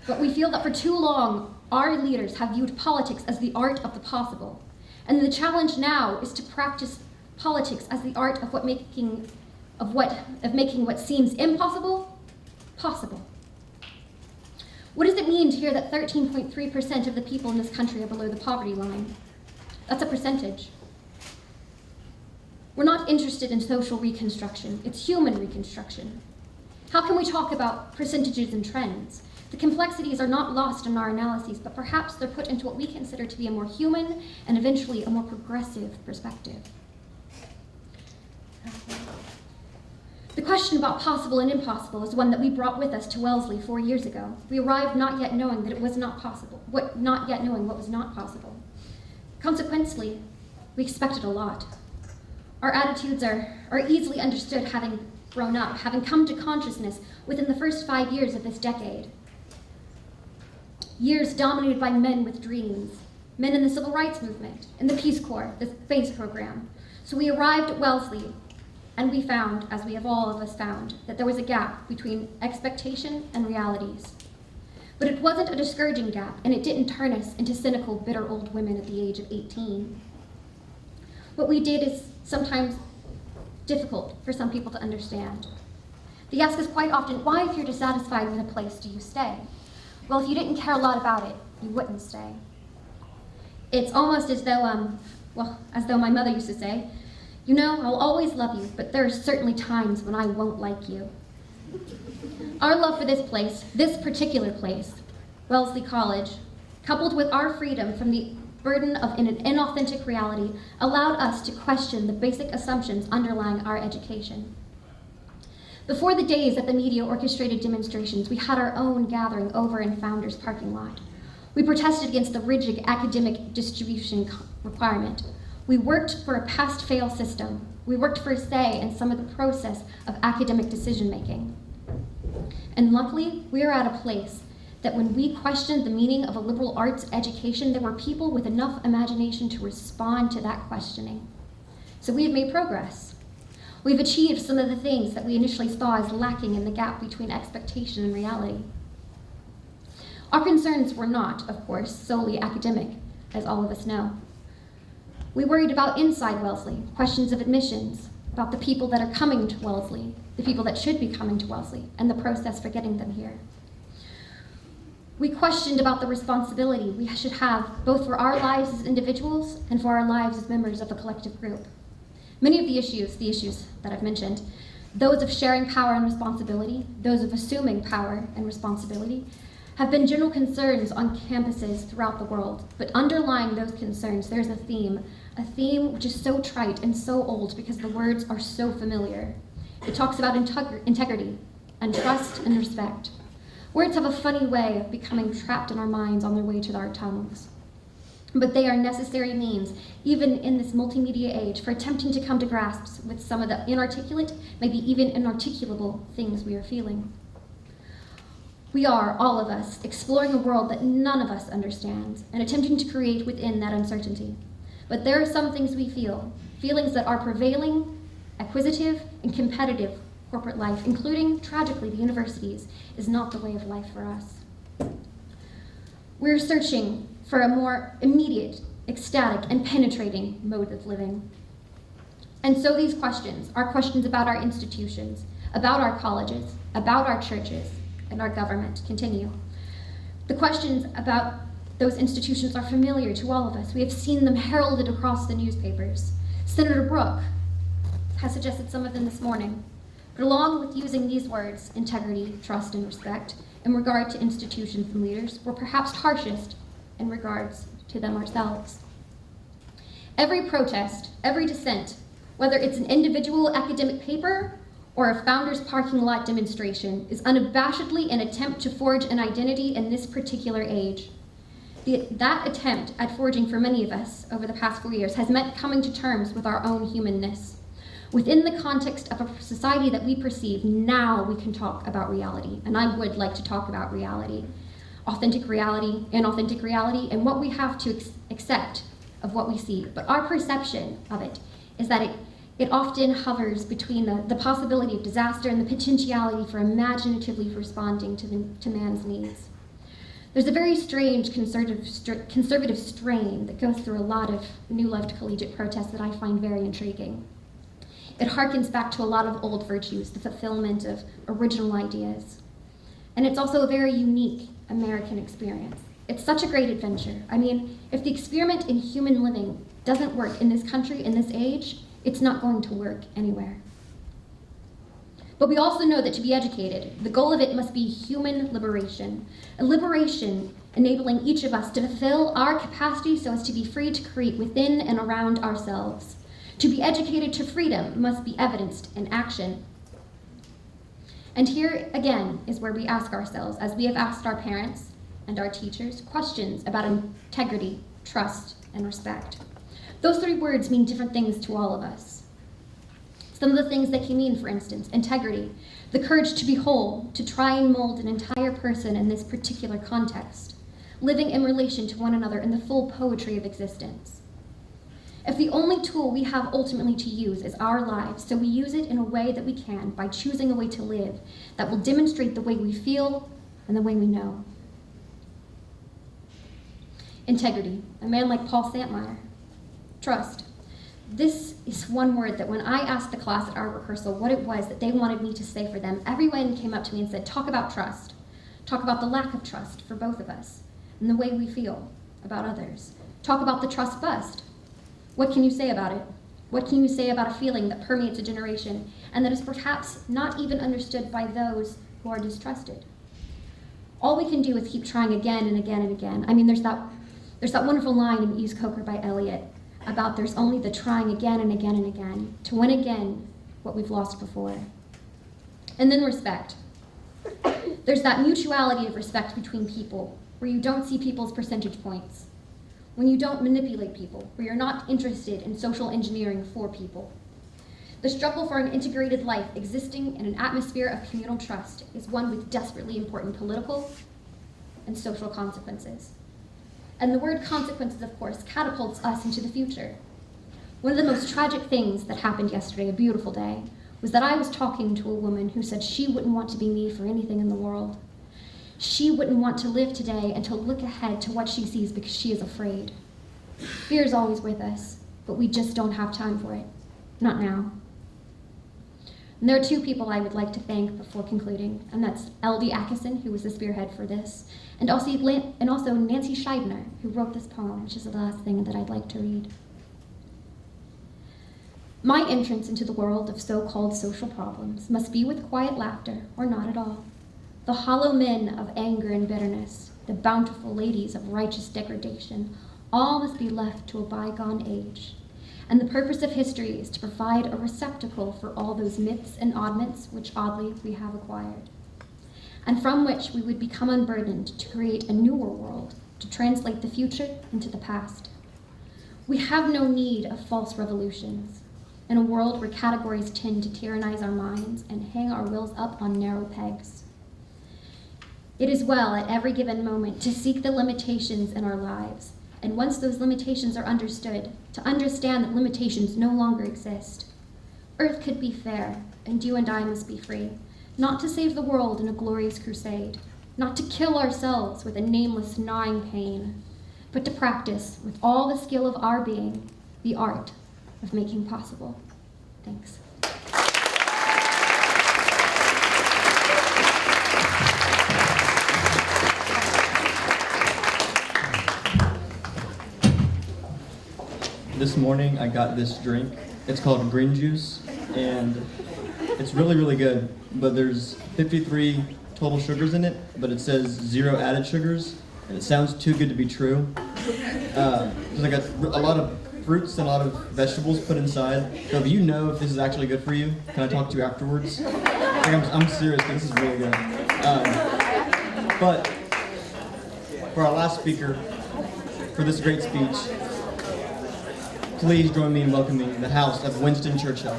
but we feel that for too long, our leaders have viewed politics as the art of the possible. And the challenge now is to practice politics as the art of making what seems impossible, possible. What does it mean to hear that 13.3% of the people in this country are below the poverty line? That's a percentage. We're not interested in social reconstruction, it's human reconstruction. How can we talk about percentages and trends? The complexities are not lost in our analyses, but perhaps they're put into what we consider to be a more human and eventually a more progressive perspective. The question about possible and impossible is one that we brought with us to Wellesley 4 years ago. We arrived not yet knowing that it was not possible, not yet knowing what was not possible. Consequently, we expected a lot. Our attitudes are easily understood having grown up, having come to consciousness within the first 5 years of this decade. Years dominated by men with dreams, men in the civil rights movement, in the Peace Corps, the space program. So we arrived at Wellesley, and we found, as we have all of us found, that there was a gap between expectation and realities. But it wasn't a discouraging gap, and it didn't turn us into cynical, bitter old women at the age of 18. What we did is sometimes difficult for some people to understand. They ask us quite often, why, if you're dissatisfied with a place, do you stay? Well, if you didn't care a lot about it, you wouldn't stay. It's almost as though, as though my mother used to say, you know, I'll always love you, but there are certainly times when I won't like you. Our love for this place, this particular place, Wellesley College, coupled with our freedom from the burden of an inauthentic reality, allowed us to question the basic assumptions underlying our education. Before the days of the media-orchestrated demonstrations, we had our own gathering over in Founders parking lot. We protested against the rigid academic distribution requirement. We worked for a pass-fail system. We worked for a say in some of the process of academic decision-making. And luckily, we are at a place that when we questioned the meaning of a liberal arts education, there were people with enough imagination to respond to that questioning. So we have made progress. We've achieved some of the things that we initially saw as lacking in the gap between expectation and reality. Our concerns were not, of course, solely academic, as all of us know. We worried about inside Wellesley, questions of admissions, about the people that are coming to Wellesley, the people that should be coming to Wellesley, and the process for getting them here. We questioned about the responsibility we should have both for our lives as individuals and for our lives as members of a collective group. Many of the issues that I've mentioned, those of sharing power and responsibility, those of assuming power and responsibility, have been general concerns on campuses throughout the world. But underlying those concerns, there's a theme which is so trite and so old because the words are so familiar. It talks about integrity and trust and respect. Words have a funny way of becoming trapped in our minds on their way to our tongues. But they are necessary means, even in this multimedia age, for attempting to come to grasps with some of the inarticulate, maybe even inarticulable things we are feeling. We are, all of us, exploring a world that none of us understands and attempting to create within that uncertainty. But there are some things we feel, feelings that are prevailing, acquisitive, and competitive corporate life, including, tragically, the universities, is not the way of life for us. We're searching for a more immediate, ecstatic, and penetrating mode of living. And so these questions are questions about our institutions, about our colleges, about our churches, and our government continue. The questions about those institutions are familiar to all of us. We have seen them heralded across the newspapers. Senator Brooke has suggested some of them this morning. But along with using these words, integrity, trust, and respect, in regard to institutions and leaders, we're perhaps harshest in regards to them ourselves. Every protest, every dissent, whether it's an individual academic paper or a Founders parking lot demonstration, is unabashedly an attempt to forge an identity in this particular age. That attempt at forging for many of us over the past 4 years has meant coming to terms with our own humanness. Within the context of a society that we perceive, now we can talk about reality, and I would like to talk about reality. Authentic reality, inauthentic reality, and what we have to accept of what we see. But our perception of it is that it often hovers between the possibility of disaster and the potentiality for imaginatively responding to man's needs. There's a very strange conservative strain that goes through a lot of New Left collegiate protests that I find very intriguing. It harkens back to a lot of old virtues, the fulfillment of original ideas. And it's also a very unique American experience. It's such a great adventure. I mean, if the experiment in human living doesn't work in this country, in this age, it's not going to work anywhere. But we also know that to be educated, the goal of it must be human liberation, a liberation enabling each of us to fulfill our capacity so as to be free to create within and around ourselves, To be educated to freedom must be evidenced in action. And here again is where we ask ourselves, as we have asked our parents and our teachers, questions about integrity, trust, and respect. Those three words mean different things to all of us. Some of the things they can mean, for instance, integrity, the courage to be whole, to try and mold an entire person in this particular context, living in relation to one another in the full poetry of existence. If the only tool we have ultimately to use is our lives, so we use it in a way that we can by choosing a way to live that will demonstrate the way we feel and the way we know. Integrity, a man like Paul Santmeyer. Trust. This is one word that when I asked the class at our rehearsal what it was that they wanted me to say for them, everyone came up to me and said, talk about trust. Talk about the lack of trust for both of us and the way we feel about others. Talk about the trust bust. What can you say about it? What can you say about a feeling that permeates a generation and that is perhaps not even understood by those who are distrusted? All we can do is keep trying again and again and again. I mean, there's that wonderful line in East Coker by Eliot about there's only the trying again and again and again to win again what we've lost before. And then respect. There's that mutuality of respect between people where you don't see people's percentage points, when you don't manipulate people, where you're not interested in social engineering for people. The struggle for an integrated life existing in an atmosphere of communal trust is one with desperately important political and social consequences. And the word consequences, of course, catapults us into the future. One of the most tragic things that happened yesterday, a beautiful day, was that I was talking to a woman who said she wouldn't want to be me for anything in the world. She wouldn't want to live today and to look ahead to what she sees because she is afraid. Fear is always with us, but we just don't have time for it. Not now. And there are two people I would like to thank before concluding, and that's L.D. Atkinson, who was the spearhead for this, and also Nancy Scheibner, who wrote this poem, which is the last thing that I'd like to read. My entrance into the world of so-called social problems must be with quiet laughter or not at all. The hollow men of anger and bitterness, the bountiful ladies of righteous degradation, all must be left to a bygone age. And the purpose of history is to provide a receptacle for all those myths and oddments which oddly we have acquired, and from which we would become unburdened to create a newer world, to translate the future into the past. We have no need of false revolutions. In a world where categories tend to tyrannize our minds and hang our wills up on narrow pegs, it is well at every given moment to seek the limitations in our lives, and once those limitations are understood, to understand that limitations no longer exist. Earth could be fair, and you and I must be free, not to save the world in a glorious crusade, not to kill ourselves with a nameless gnawing pain, but to practice, with all the skill of our being, the art of making possible. Thanks. This morning I got this drink. It's called green juice, and it's really, really good. But there's 53 total sugars in it, but it says 0 added sugars, and it sounds too good to be true. Because I got a lot of fruits and a lot of vegetables put inside. So if you know if this is actually good for you, can I talk to you afterwards? Like I'm serious, this is really good. But for our last speaker, for this great speech, please join me in welcoming the House of Winston Churchill.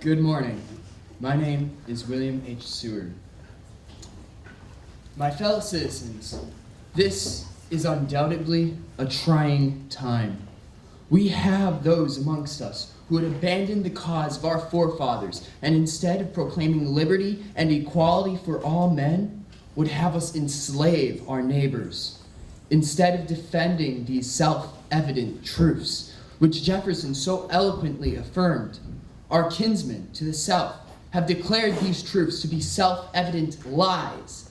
Good morning. My name is William H. Seward. My fellow citizens, this is undoubtedly a trying time. We have those amongst us who had abandoned the cause of our forefathers and instead of proclaiming liberty and equality for all men, would have us enslave our neighbors. Instead of defending these self-evident truths, which Jefferson so eloquently affirmed, our kinsmen to the south have declared these truths to be self-evident lies.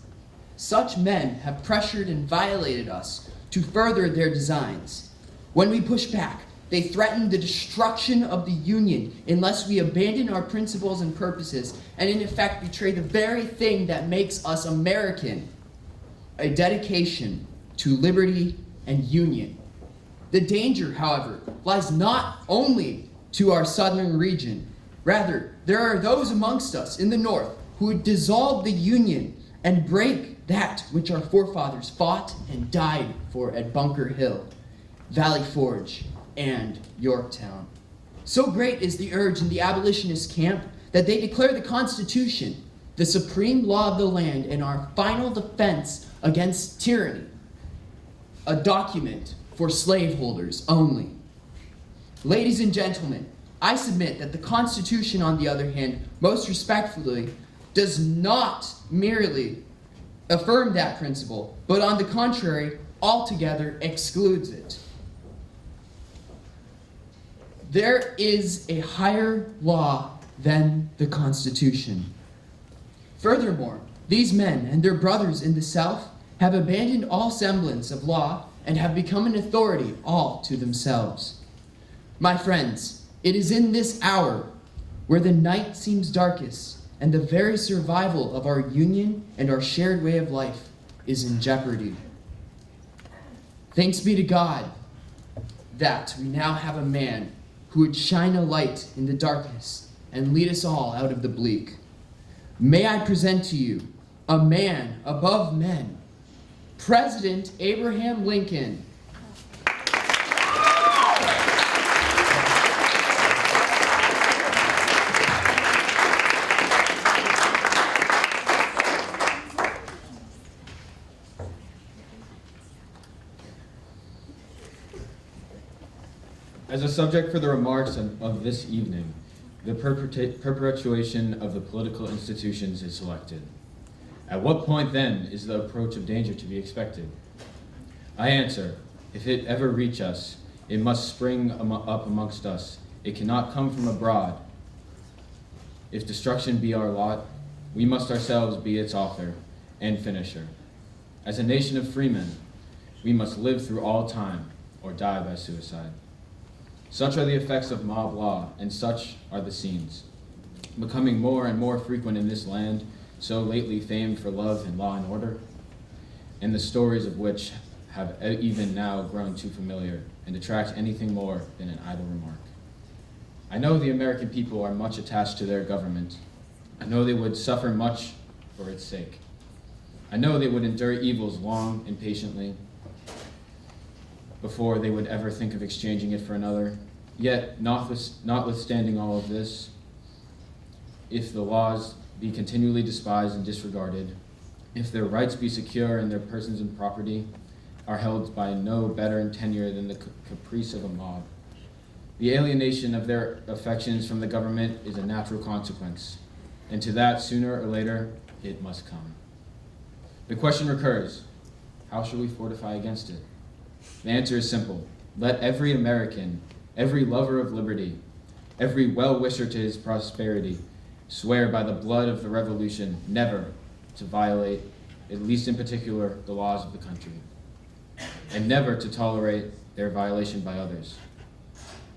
Such men have pressured and violated us to further their designs. When we push back, They threaten the destruction of the Union unless we abandon our principles and purposes, and in effect betray the very thing that makes us American, a dedication to liberty and union. The danger, however, lies not only to our southern region. Rather, there are those amongst us in the north who would dissolve the Union and break that which our forefathers fought and died for at Bunker Hill, Valley Forge, and Yorktown. So great is the urge in the abolitionist camp that they declare the Constitution the supreme law of the land and our final defense against tyranny, a document for slaveholders only. Ladies and gentlemen, I submit that the Constitution, on the other hand, most respectfully, does not merely affirm that principle, but on the contrary, altogether excludes it. There is a higher law than the Constitution. Furthermore, these men and their brothers in the South have abandoned all semblance of law and have become an authority all to themselves. My friends, it is in this hour where the night seems darkest and the very survival of our union and our shared way of life is in jeopardy. Thanks be to God that we now have a man who would shine a light in the darkness and lead us all out of the bleak. May I present to you a man above men, President Abraham Lincoln. As a subject for the remarks of this evening, the perpetuation of the political institutions is selected. At what point then is the approach of danger to be expected? I answer, if it ever reach us, it must spring up amongst us. It cannot come from abroad. If destruction be our lot, we must ourselves be its author and finisher. As a nation of freemen, we must live through all time or die by suicide. Such are the effects of mob law, and such are the scenes, becoming more and more frequent in this land, so lately famed for love and law and order, and the stories of which have even now grown too familiar and attract anything more than an idle remark. I know the American people are much attached to their government. I know they would suffer much for its sake. I know they would endure evils long and patiently before they would ever think of exchanging it for another. Yet, notwithstanding all of this, if the laws be continually despised and disregarded, if their rights be secure and their persons and property are held by no better in tenure than the caprice of a mob, the alienation of their affections from the government is a natural consequence, and to that, sooner or later, it must come. The question recurs, how shall we fortify against it? The answer is simple. Let every American, every lover of liberty, every well-wisher to his prosperity, swear by the blood of the revolution never to violate, at least in particular, the laws of the country, and never to tolerate their violation by others.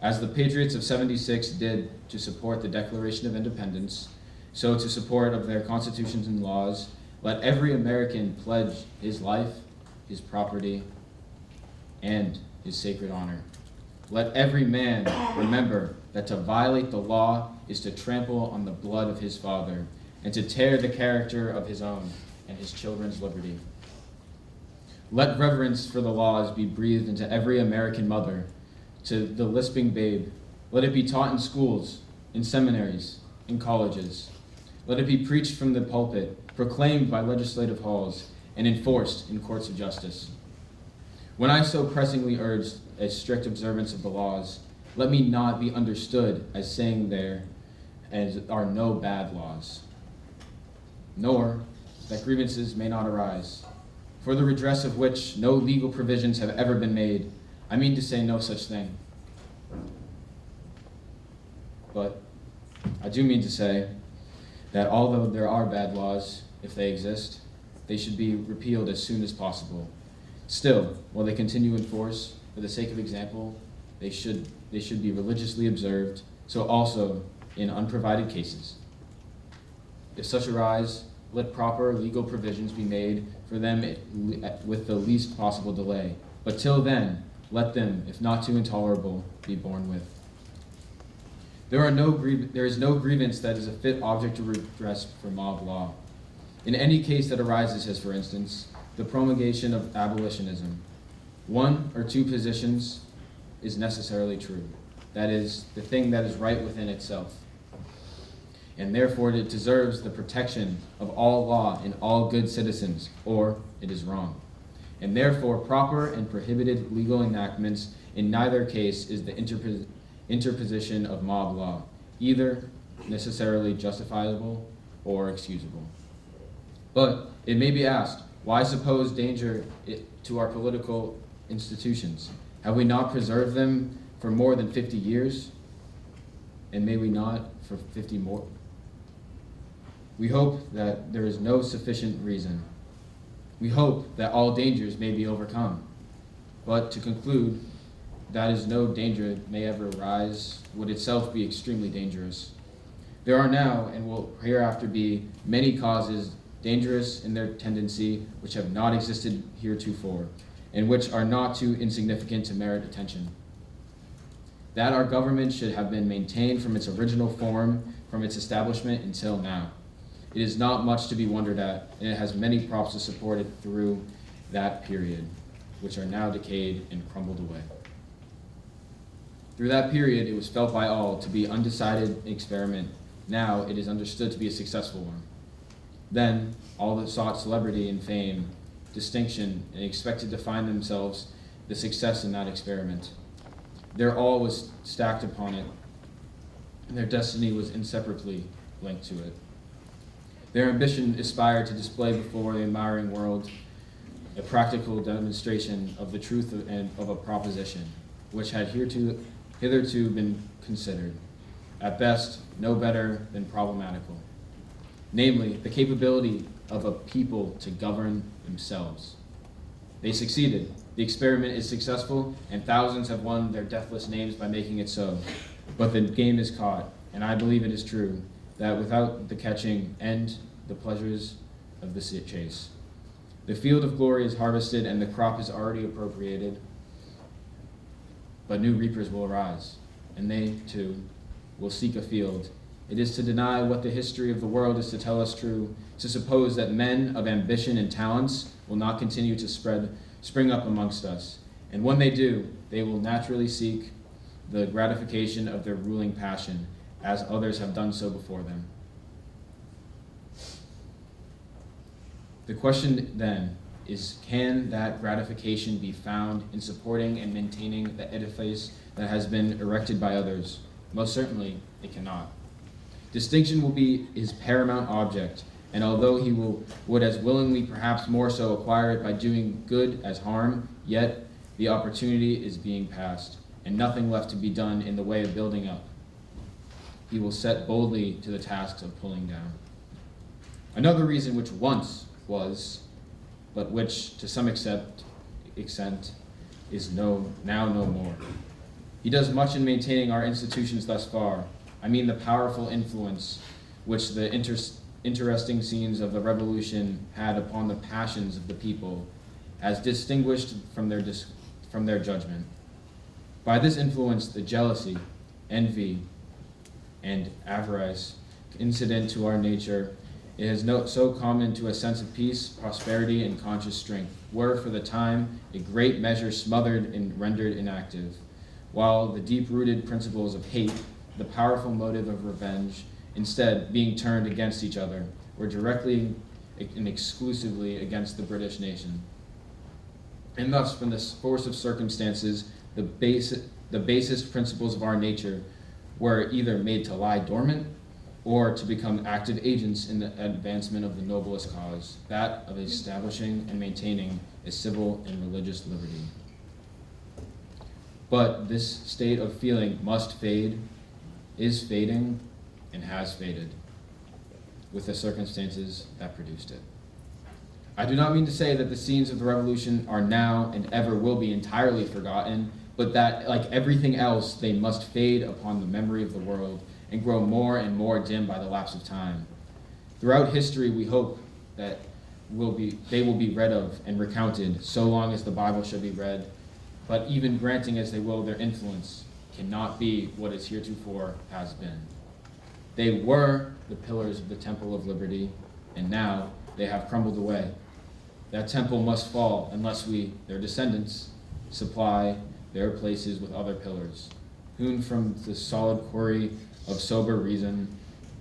As the patriots of '76 did to support the Declaration of Independence, so to support of their constitutions and laws, let every American pledge his life, his property, and his sacred honor. Let every man remember that to violate the law is to trample on the blood of his father and to tear the character of his own and his children's liberty. Let reverence for the laws be breathed into every American mother, to the lisping babe. Let it be taught in schools, in seminaries, in colleges. Let it be preached from the pulpit, proclaimed by legislative halls, and enforced in courts of justice. When I so pressingly urge a strict observance of the laws, let me not be understood as saying there are no bad laws, nor that grievances may not arise, for the redress of which no legal provisions have ever been made. I mean to say no such thing. But I do mean to say that although there are bad laws, if they exist, they should be repealed as soon as possible. Still, while they continue in force, for the sake of example, they should be religiously observed, so also in unprovided cases. If such arise, let proper legal provisions be made for them with the least possible delay. But till then, let them, if not too intolerable, be borne with. There is no grievance that is a fit object of redress for mob law. In any case that arises as, for instance, the promulgation of abolitionism, one or two positions is necessarily true. That is, the thing that is right within itself. And therefore it deserves the protection of all law and all good citizens, or it is wrong. And therefore proper and prohibited legal enactments in neither case is the interposition of mob law, either necessarily justifiable or excusable. But it may be asked, why suppose danger to our political institutions? Have we not preserved them for more than 50 years? And may we not for 50 more? We hope that there is no sufficient reason. We hope that all dangers may be overcome. But to conclude, that is no danger may ever arise would itself be extremely dangerous. There are now, and will hereafter be, many causes dangerous in their tendency which have not existed heretofore, and which are not too insignificant to merit attention. That our government should have been maintained from its original form, from its establishment until now. It is not much to be wondered at, and it has many props to support it through that period, which are now decayed and crumbled away. Through that period, it was felt by all to be an undecided experiment. Now it is understood to be a successful one. Then, all that sought celebrity and fame, distinction, and expected to find themselves the success in that experiment. Their all was stacked upon it, and their destiny was inseparably linked to it. Their ambition aspired to display before the admiring world a practical demonstration of the truth of a proposition, which had hitherto been considered, at best, no better than problematical. Namely, the capability of a people to govern themselves. They succeeded. The experiment is successful, and thousands have won their deathless names by making it so. But the game is caught, and I believe it is true, that without the catching end the pleasures of the chase. The field of glory is harvested and the crop is already appropriated, but new reapers will arise, and they, too, will seek a field. It is to deny what the history of the world is to tell us true, to suppose that men of ambition and talents will not continue to spring up amongst us, and when they do, they will naturally seek the gratification of their ruling passion, as others have done so before them. The question then is, can that gratification be found in supporting and maintaining the edifice that has been erected by others? Most certainly, it cannot. Distinction will be his paramount object, and although he would as willingly, perhaps more so, acquire it by doing good as harm, yet the opportunity is being passed, and nothing left to be done in the way of building up. He will set boldly to the task of pulling down. Another reason which once was, but which to some extent is now no more. He does much in maintaining our institutions thus far. I mean the powerful influence which the interesting scenes of the Revolution had upon the passions of the people, as distinguished from their judgment. By this influence, the jealousy, envy, and avarice incident to our nature, it is so common to a sense of peace, prosperity, and conscious strength, were for the time a great measure smothered and rendered inactive, while the deep-rooted principles of hate, the powerful motive of revenge, instead being turned against each other, were directly and exclusively against the British nation. And thus, from the force of circumstances, the basest principles of our nature were either made to lie dormant or to become active agents in the advancement of the noblest cause, that of establishing and maintaining a civil and religious liberty. But this state of feeling must fade, is fading, and has faded with the circumstances that produced it. I do not mean to say that the scenes of the Revolution are now and ever will be entirely forgotten but that, like everything else, they must fade upon the memory of the world and grow more and more dim by the lapse of time. Throughout history, we hope that they will be read of and recounted so long as the Bible shall be read, but even granting as they will their influence cannot be what it heretofore has been. They were the pillars of the Temple of Liberty, and now they have crumbled away. That temple must fall unless we, their descendants, supply their places with other pillars. Hewn from the solid quarry of sober reason,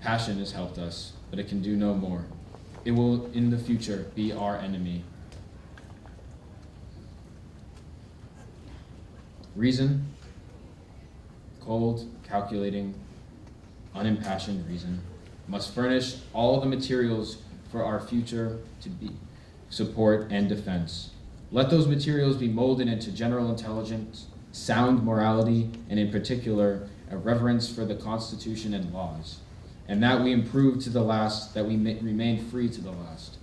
passion has helped us, but it can do no more. It will, in the future, be our enemy. Reason, cold, calculating, unimpassioned reason, must furnish all the materials for our future to be support and defense. Let those materials be molded into general intelligence, sound morality, and in particular, a reverence for the Constitution and laws, and that we improve to the last, that we remain free to the last.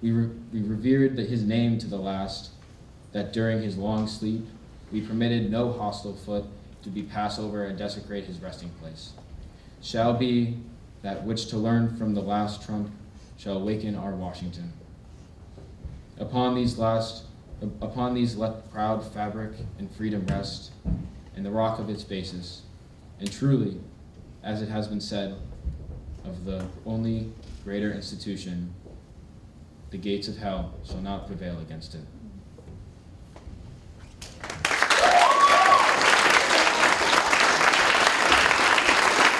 We revered his name to the last, that during his long sleep, we permitted no hostile foot to be pass over and desecrate his resting place. Shall be that which to learn from the last trump shall awaken our Washington. Upon these let proud fabric and freedom rest, and the rock of its basis. And truly, as it has been said, of the only greater institution, the gates of hell shall not prevail against it.